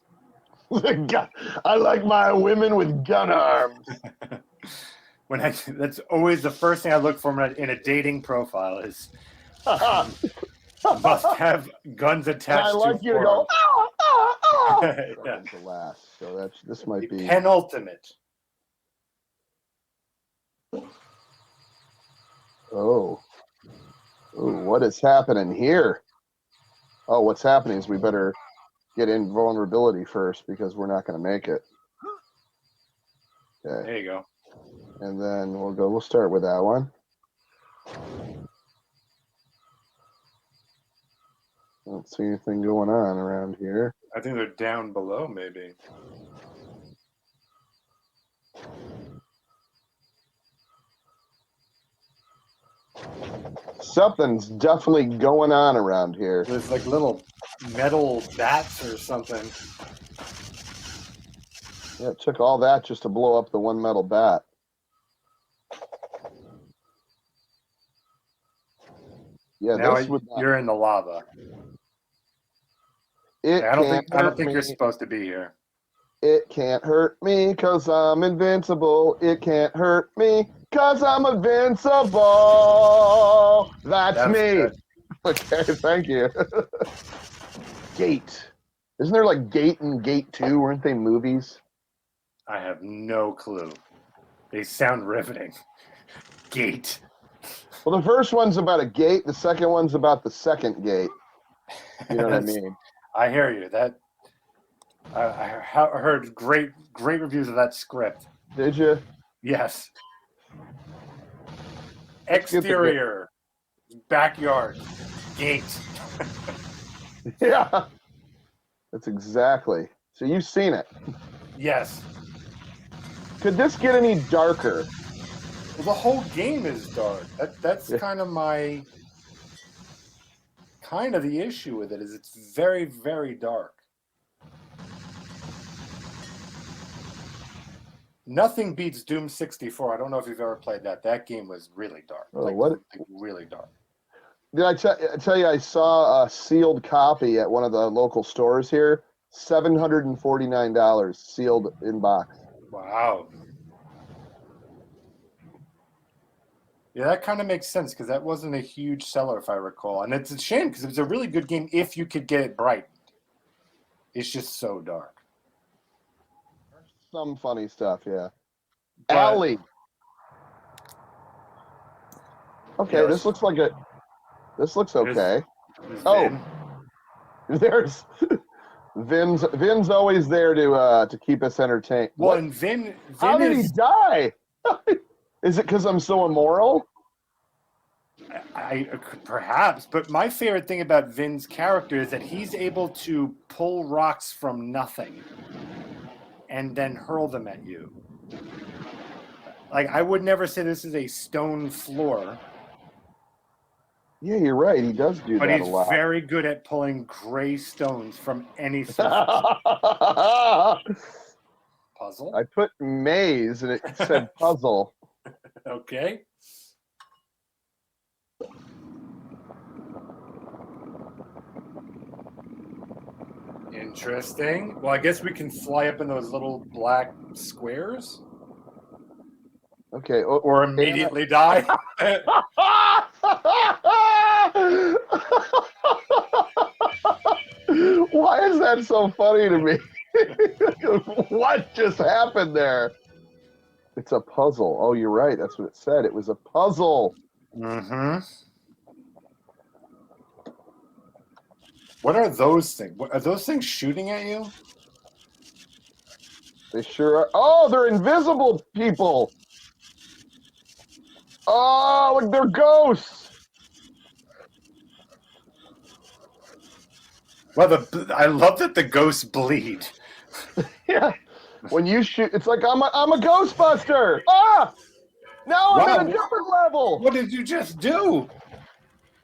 I like my women with gun arms. That's always the first thing I look for in a dating profile is must have guns attached. I like to you to go. Yeah. The last, so this might be penultimate. Oh, what is happening here? Oh, what's happening is we better get invulnerability first because we're not going to make it. Okay. There you go. And then we'll start with that one. I don't see anything going on around here. I think they're down below, maybe. Something's definitely going on around here. There's like little metal bats or something. Yeah, it took all that just to blow up the one metal bat. Yeah, now this would not... you're in the lava. I don't think you're supposed to be here. It can't hurt me because I'm invincible. It can't hurt me because I'm invincible. That's me. Good. Okay, thank you. Gate. Isn't there like Gate and Gate 2? Weren't they movies? I have no clue. They sound riveting. Gate. Well, the first one's about a gate. The second one's about the second gate. You know what I mean? I hear you. I heard great reviews of that script. Did you? Yes. Exterior, backyard, gate. Yeah. That's exactly. So you've seen it. Yes. Could this get any darker? Well, the whole game is dark. That's kind of the issue with it is it's very, very dark. Nothing beats Doom 64. I don't know if you've ever played that. That game was really dark. Oh, what? Really dark. Did I tell you I saw a sealed copy at one of the local stores here? $749 sealed in box. Wow. Yeah, that kind of makes sense because that wasn't a huge seller, if I recall. And it's a shame because it was a really good game if you could get it bright. It's just so dark. Some funny stuff, yeah. But, Alley. Okay, yes. This looks okay. There's Vin's always there to keep us entertained. Well, What? and Vin How did he die? Is it because I'm so immoral? I perhaps, but my favorite thing about Vin's character is that he's able to pull rocks from nothing and then hurl them at you. Like, I would never say this is a stone floor. Yeah, you're right. He does do that a lot. But he's very good at pulling gray stones from any surface. Puzzle? I put maze and it said puzzle. Okay. Interesting. Well, I guess we can fly up in those little black squares. Okay. Or immediately die. Why is that so funny to me? What just happened there? It's a puzzle. Oh, you're right. That's what it said. It was a puzzle. Mm-hmm. What are those things? Are those things shooting at you? They sure are. Oh, they're invisible people. Oh, look, they're ghosts. Well, I love that the ghosts bleed. Yeah. When you shoot, it's like I'm a Ghostbuster. Ah! Now I'm at a different level. What did you just do?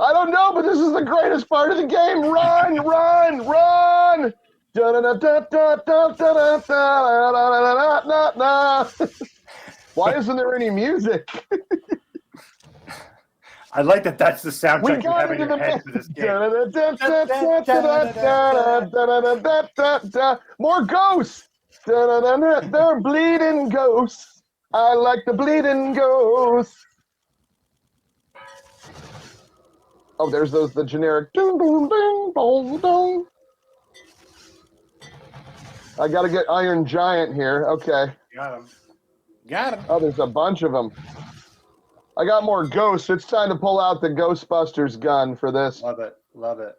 I don't know, but this is the greatest part of the game. Run, run, run! Why isn't there any music? I like that. That's the We soundtrack you got have in into your the head for this game. more ghosts. They're bleeding ghosts. I like the bleeding ghosts. Oh, there's the generic. Ding, ding, ding, dong, dong. I got to get Iron Giant here. Okay. Got him. Got him. Oh, there's a bunch of them. I got more ghosts. It's time to pull out the Ghostbusters gun for this. Love it. Love it.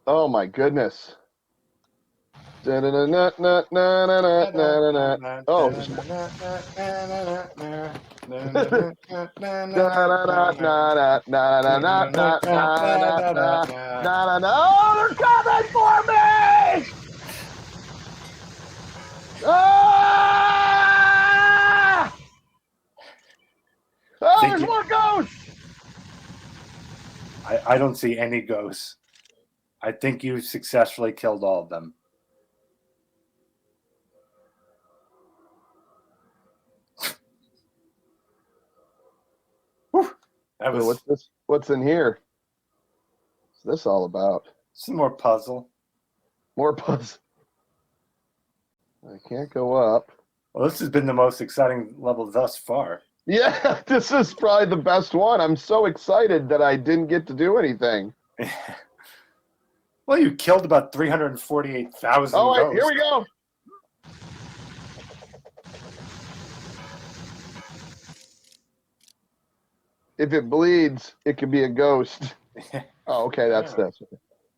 Oh my goodness. Oh, they're coming for me! Ah! Oh, there's more ghosts! I don't see any ghosts. I think you successfully killed all of them. Whew, that was What's this? What's in here? What's this all about? some more puzzle. More puzzle. I can't go up. Well, this has been the most exciting level thus far. Yeah, this is probably the best one. I'm so excited that I didn't get to do anything. Well, you killed about 348,000 Oh, ghosts. here we go. If it bleeds, it could be a ghost. Oh, okay, that's this.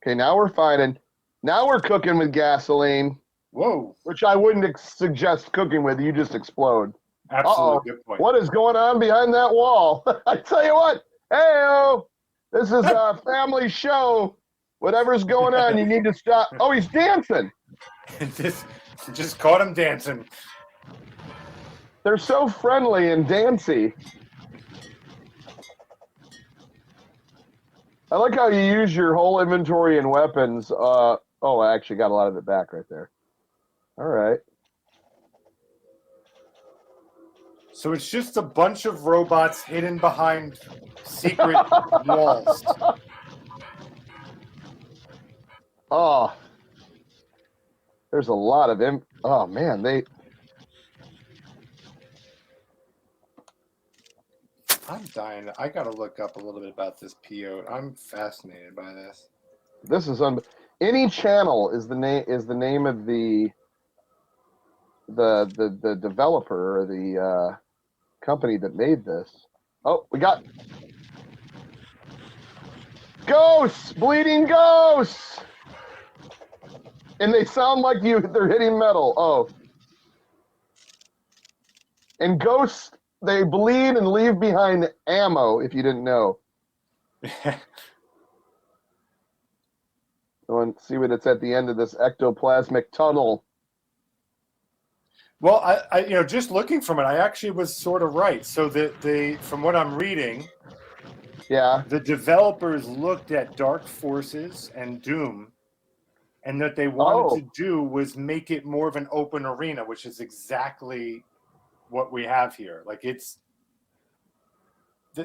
Okay, now we're fighting. Now we're cooking with gasoline. Whoa. Which I wouldn't suggest cooking with. You just explode. Absolutely. Good point. What is going on behind that wall? I tell you what. Hey-o. This is a family show. Whatever's going on, you need to stop. Oh, he's dancing. Just caught him dancing. They're so friendly and dancy. I like how you use your whole inventory and weapons. Oh, I actually got a lot of it back right there. All right. So it's just a bunch of robots hidden behind secret walls. Oh, there's a lot of them. Oh man, I'm dying. I gotta look up a little bit about this PO. I'm fascinated by this. This is Anychannel is the name of the developer or the company that made this. Oh, we got ghosts, bleeding ghosts, and they sound like they're hitting metal. Oh, and ghosts, they bleed and leave behind ammo. If you didn't know. Go and see what it's at the end of this ectoplasmic tunnel. Well, I just looking from it, I actually was sort of right. So from what I'm reading, yeah, the developers looked at Dark Forces and Doom, and what they wanted to do was make it more of an open arena, which is exactly what we have here. Like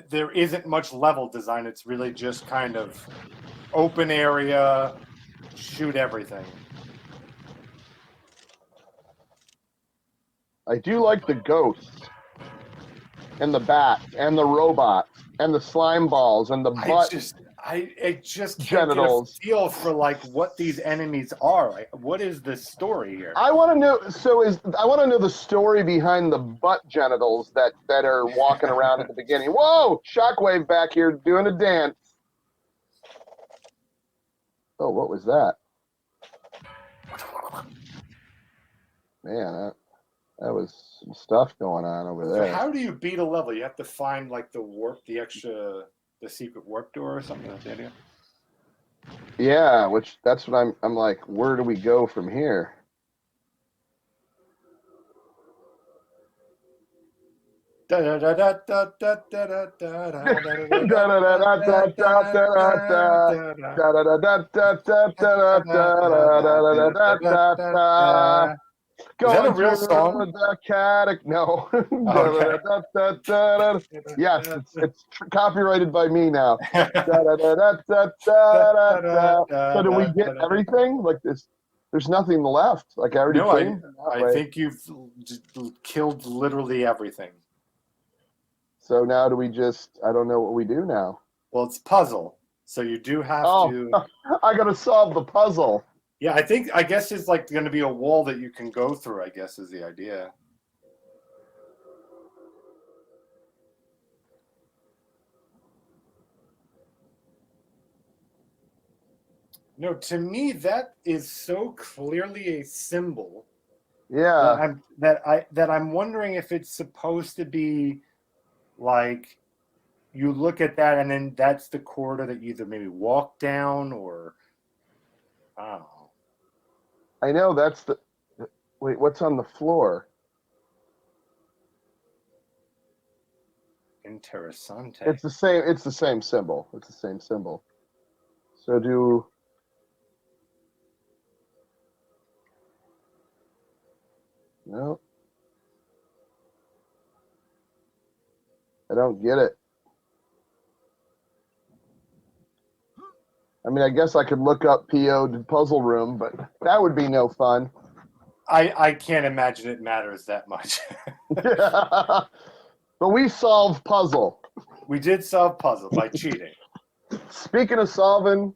there isn't much level design. It's really just kind of open area, shoot everything. I do like the ghosts and the bat and the robot and the slime balls and the butt. I just can't genitals. get a feel for like what these enemies are. Like, what is the story here? I want to know. I want to know the story behind the butt genitals that are walking around at the beginning. Whoa! Shockwave back here doing a dance. Oh, what was that? Man, that was some stuff going on over there. So how do you beat a level? You have to find like the secret warp door or something like that. Yeah, that's what I'm like. Where do we go from here? Is that a Going real through song? the catech. No. Okay. Yes, it's copyrighted by me now. So do we get everything? Like this, there's nothing left. Like I already No, came that I way. think you've killed literally everything. So now do we just? I don't know what we do now. Well, it's puzzle, so you do have to. I gotta solve the puzzle. Yeah, I guess it's like going to be a wall that you can go through, I guess is the idea. No, to me that is so clearly a symbol Yeah. that I'm wondering if it's supposed to be like you look at that and then that's the corridor that you either maybe walk down or I don't know. I know that's the. Wait, what's on the floor? Interessante. It's the same. It's the same symbol. It's the same symbol. So do. No. I don't get it. I mean, I guess I could look up PO'd puzzle room, but that would be no fun. I can't imagine it matters that much. But we solved puzzle. We did solve puzzle by cheating. Speaking of solving,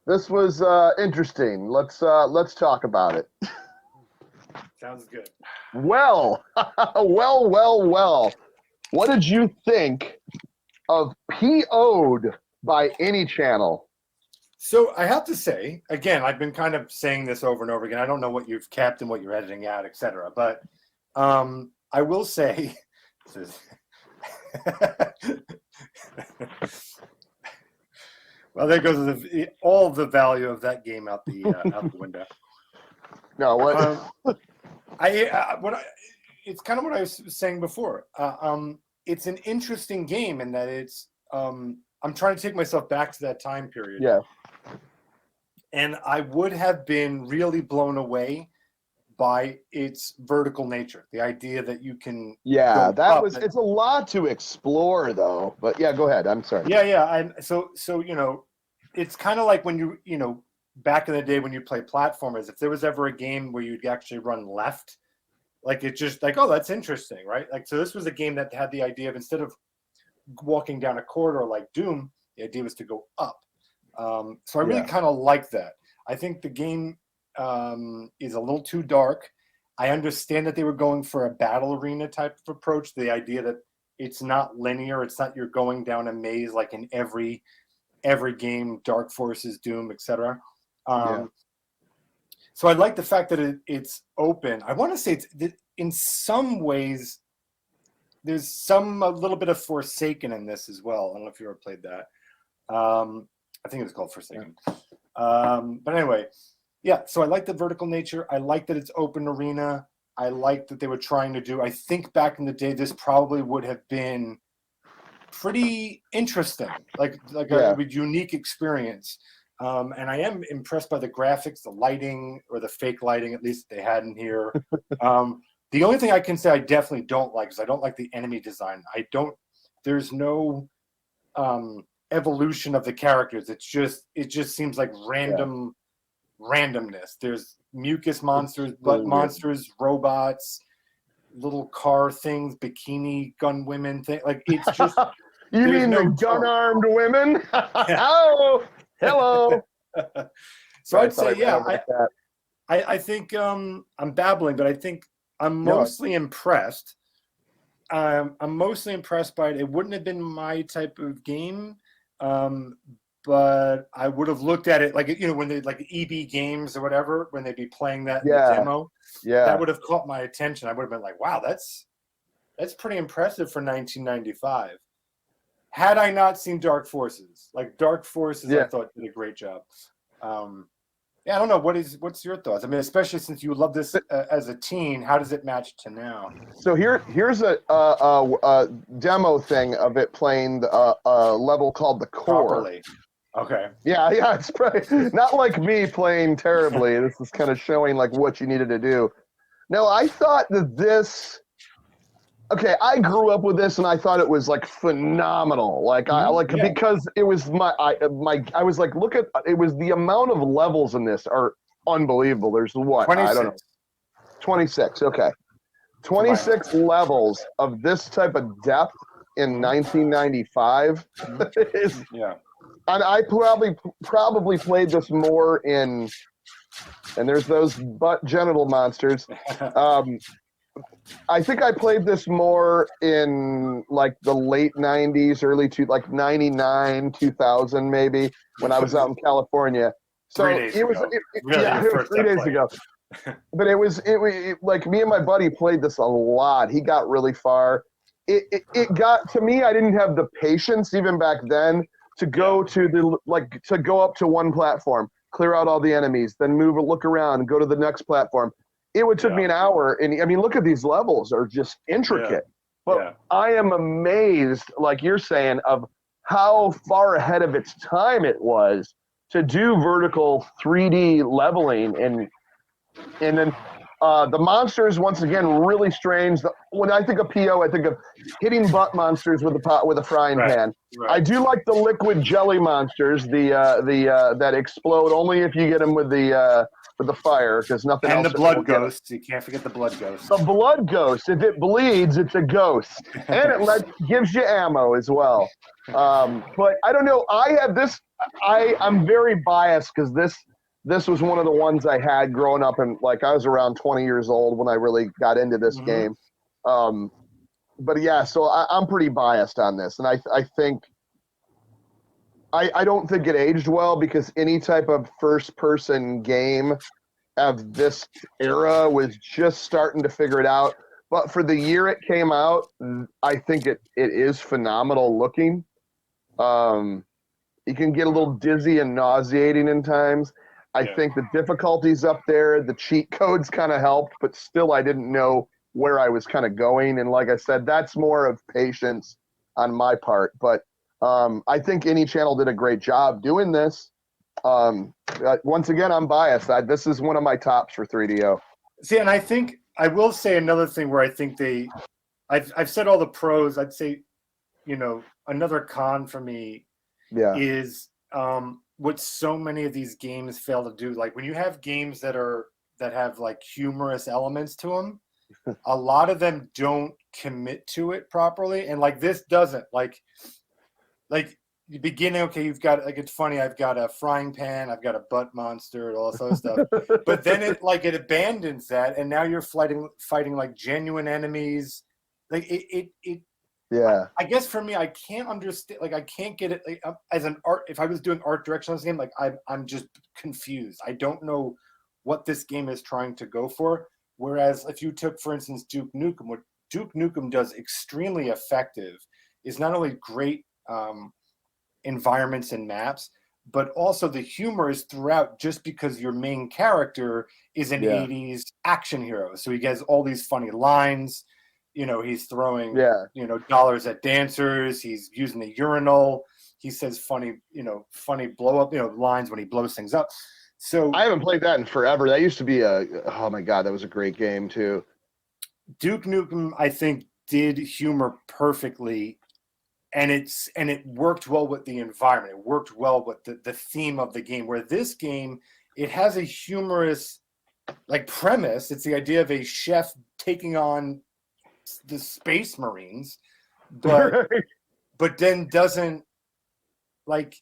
this was interesting. Let's talk about it. Sounds good. Well, well. What did you think of PO'd by Anychannel? So I have to say, again, I've been kind of saying this over and over again. I don't know what you've kept and what you're editing out, etc. But I will say, well, there goes all the value of that game out the window. No, what? It's kind of what I was saying before. It's an interesting game in that it's. I'm trying to take myself back to that time period. Yeah. And I would have been really blown away by its vertical nature. The idea that you can. Yeah, it's a lot to explore though. But yeah, go ahead. I'm sorry. Yeah. So it's kind of like when you back in the day when you play platformers, if there was ever a game where you'd actually run left, like it's just like, oh, that's interesting, right? Like, so this was a game that had the idea of instead of walking down a corridor like Doom, the idea was to go up. So I really kind of like that. I think the game is a little too dark. I understand that they were going for a battle arena type of approach. The idea that it's not linear. It's not you're going down a maze like in every game, Dark Forces, Doom, etc. So I like the fact that it's open. I want to say it's in some ways there's a little bit of Forsaken in this as well. I don't know if you ever played that. I think it was called Forsaken. But anyway, yeah. So I like the vertical nature. I like that it's open arena. I like that they were trying to do. I think back in the day, this probably would have been pretty interesting, like a unique experience. And I am impressed by the graphics, the lighting, or the fake lighting, at least they had in here. The only thing I can say I definitely don't like is I don't like the enemy design. There's no evolution of the characters. It just seems like randomness. There's mucus monsters, butt monsters, robots, little car things, bikini gun women thing. Like it's just. You mean the gun-armed women? Oh, hello. So I'd say, I think I'm babbling, but I think I'm mostly impressed. I'm mostly impressed by it. It wouldn't have been my type of game, but I would have looked at it like when they like EB Games or whatever when they'd be playing that in the demo. Yeah, that would have caught my attention. I would have been like, wow, that's pretty impressive for 1995. Had I not seen Dark Forces, I thought did a great job. Yeah, I don't know. What's your thoughts? I mean, especially since you love this as a teen, how does it match to now? So here's a demo thing of it playing a level called the Core. Properly. Okay. Yeah, it's probably not like me playing terribly. This is kind of showing like what you needed to do. No, I thought that this. Okay, I grew up with this and I thought it was like phenomenal. Like because it was I was like, look at it was the amount of levels in this are unbelievable. There's what 26. I don't know, 26. Okay, 26 levels of this type of depth in 1995 is. Yeah. And I probably played this more in, and there's those butt genital monsters. I think I played this more in like the late 90s, like 99, 2000 maybe, when I was out in California. So 3 days it was, ago. it was 3 days ago. But it was like me and my buddy played this a lot. He got really far. It got to me. I didn't have the patience even back then to go to go up to one platform, clear out all the enemies, then look around, and go to the next platform. It would took me an hour, and I mean, look at these levels are just intricate. But I am amazed, like you're saying, of how far ahead of its time it was to do vertical 3D leveling, and then the monsters once again really strange. When I think of PO, I think of hitting butt monsters with a frying pan. Right. I do like the liquid jelly monsters, that explode only if you get them with the fire, because nothing else. And the blood ghost. You can't forget the blood ghost. The blood ghost. If it bleeds, it's a ghost, and it gives you ammo as well. But I don't know. I have this. I'm very biased because this was one of the ones I had growing up, and like I was around 20 years old when I really got into this game. But yeah, so I'm pretty biased on this, and I think I don't think it aged well, because any type of first-person game of this era was just starting to figure it out. But for the year it came out, I think it is phenomenal looking. You can get a little dizzy and nauseating in times. I think the difficulty's up there. The cheat codes kind of helped, but still I didn't know where I was kind of going. And like I said, that's more of patience on my part. But I think Anychannel did a great job doing this. Once again, I'm biased. This is one of my tops for 3DO. See, and I think I will say another thing where I think I've said all the pros. I'd say, another con for me is what so many of these games fail to do. Like when you have games that have like humorous elements to them, a lot of them don't commit to it properly, and like this doesn't. Like the beginning, okay, you've got like, it's funny, I've got a frying pan, I've got a butt monster, all this other stuff. But then it abandons that, and now you're fighting like genuine enemies. Like I guess for me, I can't understand. Like I can't get it. Like, as an art, if I was doing art direction on this game, like I'm just confused. I don't know what this game is trying to go for. Whereas if you took, for instance, Duke Nukem, what Duke Nukem does extremely effective is not only great environments and maps, but also the humor is throughout, just because your main character is an 80s action hero. So he gets all these funny lines. He's throwing dollars at dancers. He's using the urinal. He says funny blow up lines when he blows things up. So I haven't played that in forever. That used to be oh my God, that was a great game too. Duke Nukem, I think, did humor perfectly, and it worked well with the environment. It worked well with the theme of the game. Where this game, it has a humorous like premise. It's the idea of a chef taking on the Space Marines, but then doesn't, like,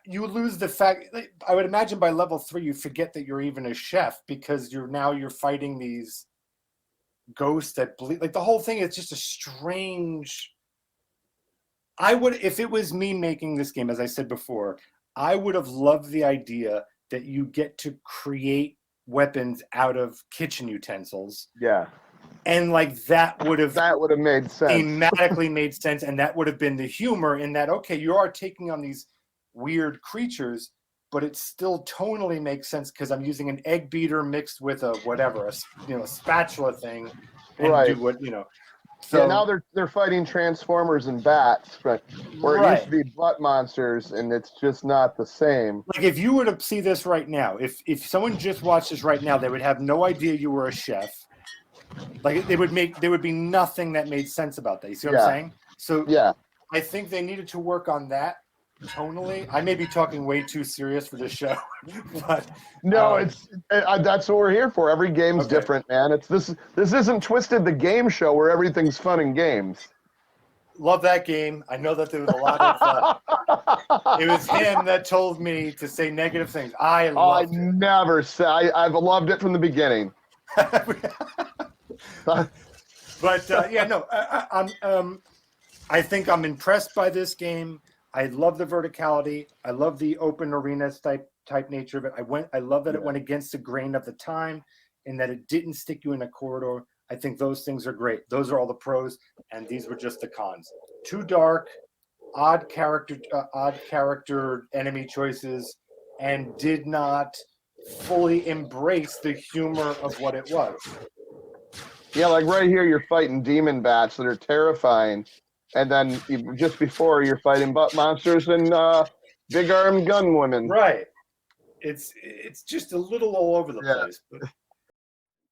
you lose the fact. Like, I would imagine by level 3 you forget that you're even a chef, because you're fighting these ghosts that bleed. Like, the whole thing is just a strange. I would, if it was me making this game, as I said before, I would have loved the idea that you get to create weapons out of kitchen utensils. Yeah. And like that would have made sense. Thematically made sense, and that would have been the humor in that, okay, you are taking on these weird creatures, but it still tonally makes sense because I'm using an egg beater mixed with a whatever, a spatula thing, and do what So yeah, now they're fighting transformers and bats, but where it used to be butt monsters, and it's just not the same. Like if you were to see this right now, if someone just watched this right now, they would have no idea you were a chef. Like there would be nothing that made sense about that. You see what I'm saying? So yeah, I think they needed to work on that tonally. I may be talking way too serious for this show, but no, that's what we're here for. Every game's different, man. This isn't Twisted the Game Show where everything's fun and games. Love that game. I know that there was a lot of it was him that told me to say negative things. I never say. I've loved it from the beginning. But I think I'm impressed by this game. I love the verticality. I love the open arenas type nature of it. I love that it went against the grain of the time, and that it didn't stick you in a corridor. I think those things are great. Those are all the pros, and these were just the cons. Too dark, odd character enemy choices, and did not fully embrace the humor of what it was. Yeah, like right here, you're fighting demon bats that are terrifying, and then just before you're fighting butt monsters and big armed gun women. Right. It's just a little all over the place. But.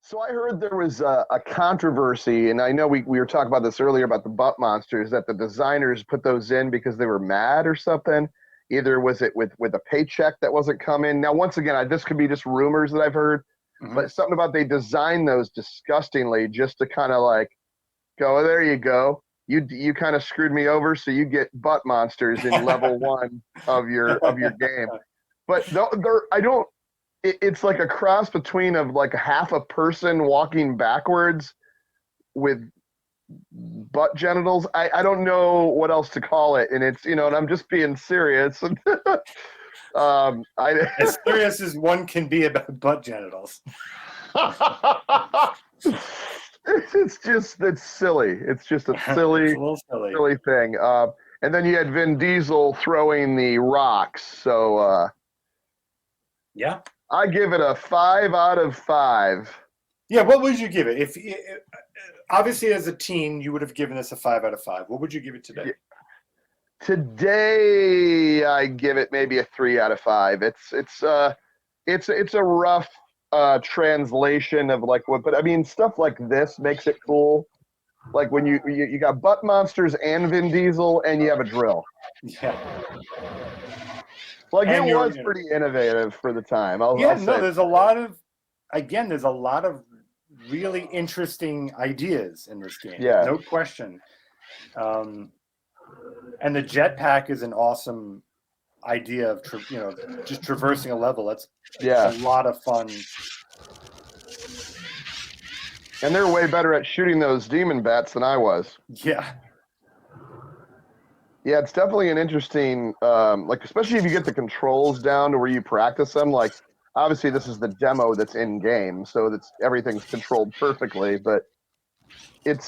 So I heard there was a controversy, and I know we were talking about this earlier about the butt monsters, that the designers put those in because they were mad or something. Either was it with a paycheck that wasn't coming. Now, once again, this could be just rumors that I've heard, but something about they designed those disgustingly just to kind of like go, oh, there you go. You kind of screwed me over, so you get butt monsters in level 1 of your game. But it's like a cross between of like half a person walking backwards with butt genitals. I don't know what else to call it, and it's and I'm just being serious. As serious as one can be about butt genitals. It's silly. It's just a silly thing. And then you had Vin Diesel throwing the rocks. So yeah, I give it a 5 out of 5. Yeah, what would you give it? If obviously as a teen you would have given this a 5 out of 5. What would you give it today? Today I give it maybe a 3 out of 5. It's a rough translation of like what, but I mean stuff like this makes it cool. Like when you got butt monsters and Vin Diesel and you have a drill. Yeah. Like it was pretty innovative for the time. There's a lot of really interesting ideas in this game. Yeah. No question. And the jetpack is an awesome idea of just traversing a level. That's a lot of fun. And they're way better at shooting those demon bats than I was. Yeah. Yeah, it's definitely an interesting, especially if you get the controls down to where you practice them. Like, obviously, this is the demo that's in game, so everything's controlled perfectly. But it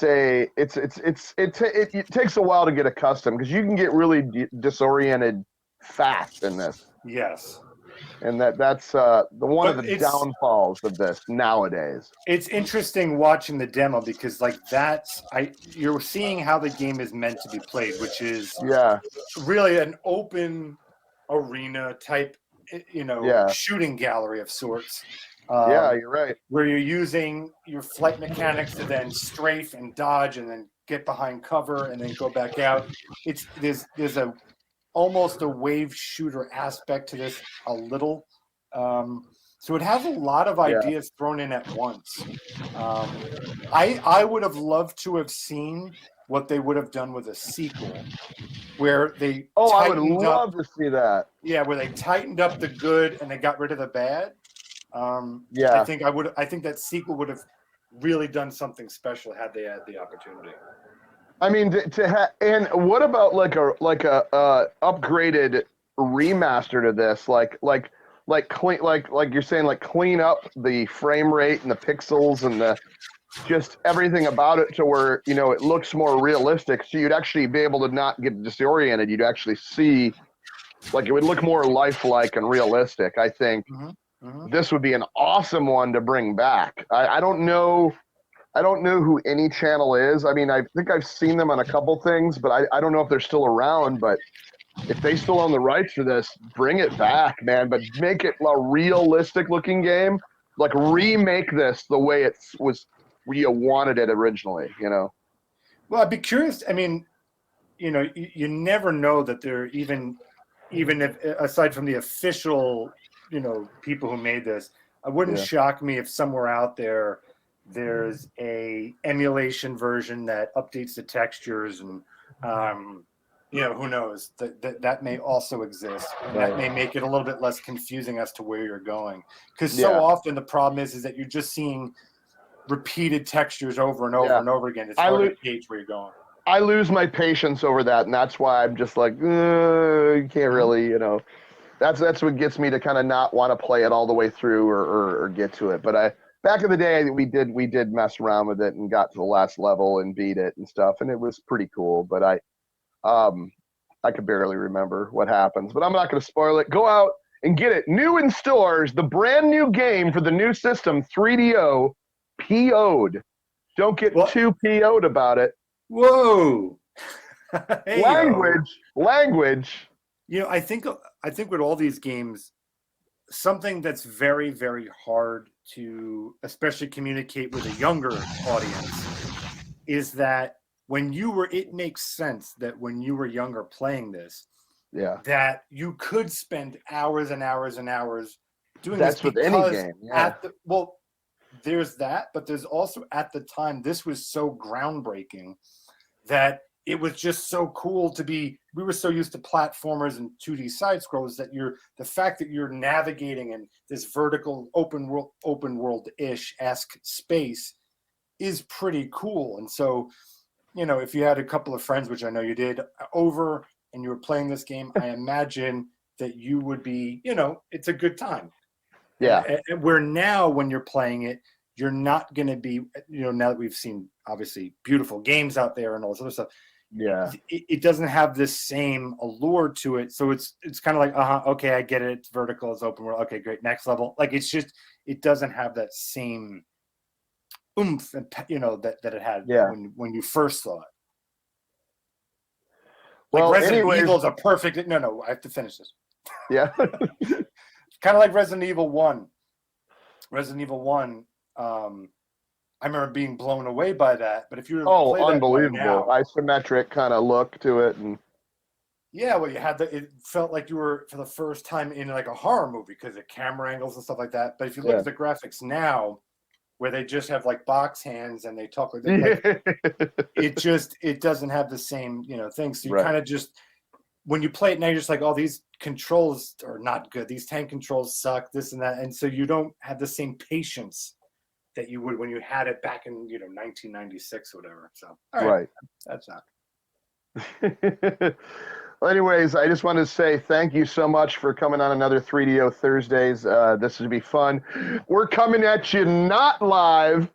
takes a while to get accustomed because you can get really disoriented fast in this. Yes. And that's one of the downfalls of this nowadays. It's interesting watching the demo because you're seeing how the game is meant to be played, which is really an open arena type, shooting gallery of sorts. You're right. Where you're using your flight mechanics to then strafe and dodge and then get behind cover and then go back out. There's almost a wave shooter aspect to this a little. So it has a lot of ideas thrown in at once. I would have loved to have seen what they would have done with a sequel where they I would love to see that. Yeah, where they tightened up the good and they got rid of the bad. I think that sequel would have really done something special had they had the opportunity. I mean, and what about like a upgraded remaster to this, like clean, like you're saying, like clean up the frame rate and the pixels and just everything about it to where it looks more realistic, so you'd actually be able to not get disoriented. You'd actually see like it would look more lifelike and realistic. I think this would be an awesome one to bring back. I don't know who Anychannel is. I mean, I think I've seen them on a couple things, but I don't know if they're still around. But if they still own the rights for this, bring it back, man. But make it a realistic looking game. Like remake this the way it was you wanted it originally, you know? Well, I'd be curious. I mean, you know, you never know that they're even if, aside from the official, you know, people who made this, it wouldn't shock me if somewhere out there's a emulation version that updates the textures and, you know, who knows, that may also exist, and that may make it a little bit less confusing as to where you're going, because so often the problem is that you're just seeing repeated textures over and over and over again. It's hard to gauge where you're going. I lose my patience over that, and that's why I'm just like, you can't really, you know. That's what gets me to kind of not want to play it all the way through or get to it. But back in the day, we did mess around with it and got to the last level and beat it and stuff, and it was pretty cool. But I could barely remember what happens. But I'm not going to spoil it. Go out and get it. New in stores, the brand new game for the new system, 3DO, PO'd. Don't get too PO'd about it. Whoa. Language. You know, I think with all these games, something that's very, very hard to especially communicate with a younger audience is that it makes sense that when you were younger playing this, that you could spend hours and hours and hours doing this. That's with any game. Yeah. There's that, but there's also, at the time, this was so groundbreaking that it was just so cool we were so used to platformers and 2D side scrolls that the fact that you're navigating in this vertical open world-ish-esque space is pretty cool. And so, you know, if you had a couple of friends, which I know you did, over and you were playing this game, I imagine that you would be, you know, it's a good time. Yeah. Where now when you're playing it, you're not going to be, you know, now that we've seen obviously beautiful games out there and all this other stuff. Yeah. It doesn't have this same allure to it. So it's kind of like, okay, I get it. It's vertical, it's open world. Okay, great. Next level. Like, it doesn't have that same oomph, and, you know, that it had when you first saw it. Like Resident Evil is a perfect. No, I have to finish this. Yeah. Kind of like Resident Evil 1. Resident Evil 1, I remember being blown away by that. But if you were unbelievable now, isometric kind of look to it, and well, you had it felt like you were for the first time in like a horror movie because of camera angles and stuff like that. But if you look at the graphics now, where they just have like box hands and they talk like it doesn't have the same, you know, thing. So you kind of just, when you play it now, you're just like, oh, these controls are not good. These tank controls suck, this and that. And so you don't have the same patience that you would when you had it back in, you know, 1996 or whatever. So, all right. That's not. Well, anyways, I just wanted to say thank you so much for coming on another 3DO Thursdays. This would be fun. We're coming at you not live,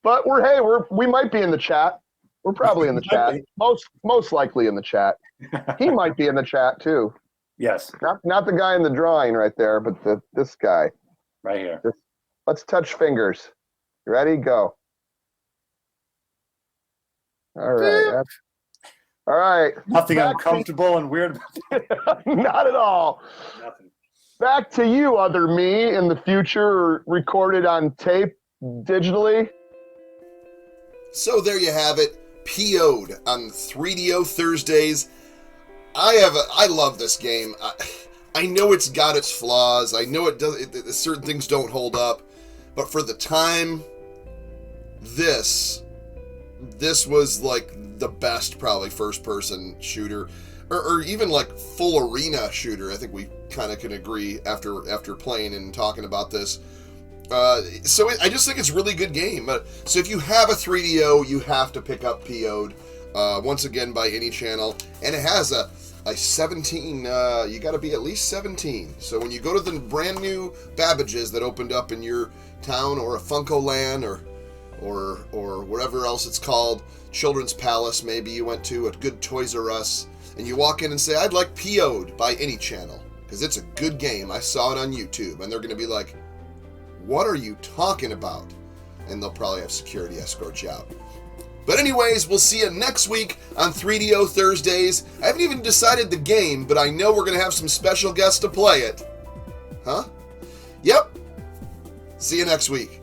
but we might be in the chat. We're probably in the chat. Most likely in the chat. He might be in the chat too. Yes. Not the guy in the drawing right there, but this guy. Right here. Let's touch fingers. You ready? Go. All right. All right. Nothing uncomfortable and weird about that. Not at all. Nothing. Back to you, other me in the future, recorded on tape digitally. So there you have it. PO'd on 3DO Thursdays. I love this game. I know it's got its flaws. I know certain things don't hold up. But for the time, this was like the best probably first-person shooter, or even like full arena shooter. I think we kind of can agree after playing and talking about this. So I just think it's a really good game. So if you have a 3DO, you have to pick up PO'd. Once again by Anychannel, and it has a 17. You got to be at least 17. So when you go to the brand new Babbage's that opened up in your town, or a Funko Land, or or wherever else it's called, Children's Palace maybe you went to, a good Toys R Us, and you walk in and say, I'd like PO'd by Anychannel, because it's a good game. I saw it on YouTube. And they're going to be like, what are you talking about? And they'll probably have security escort you out. But anyways, we'll see you next week on 3DO Thursdays. I haven't even decided the game, but I know we're going to have some special guests to play it. Huh? Yep. See you next week.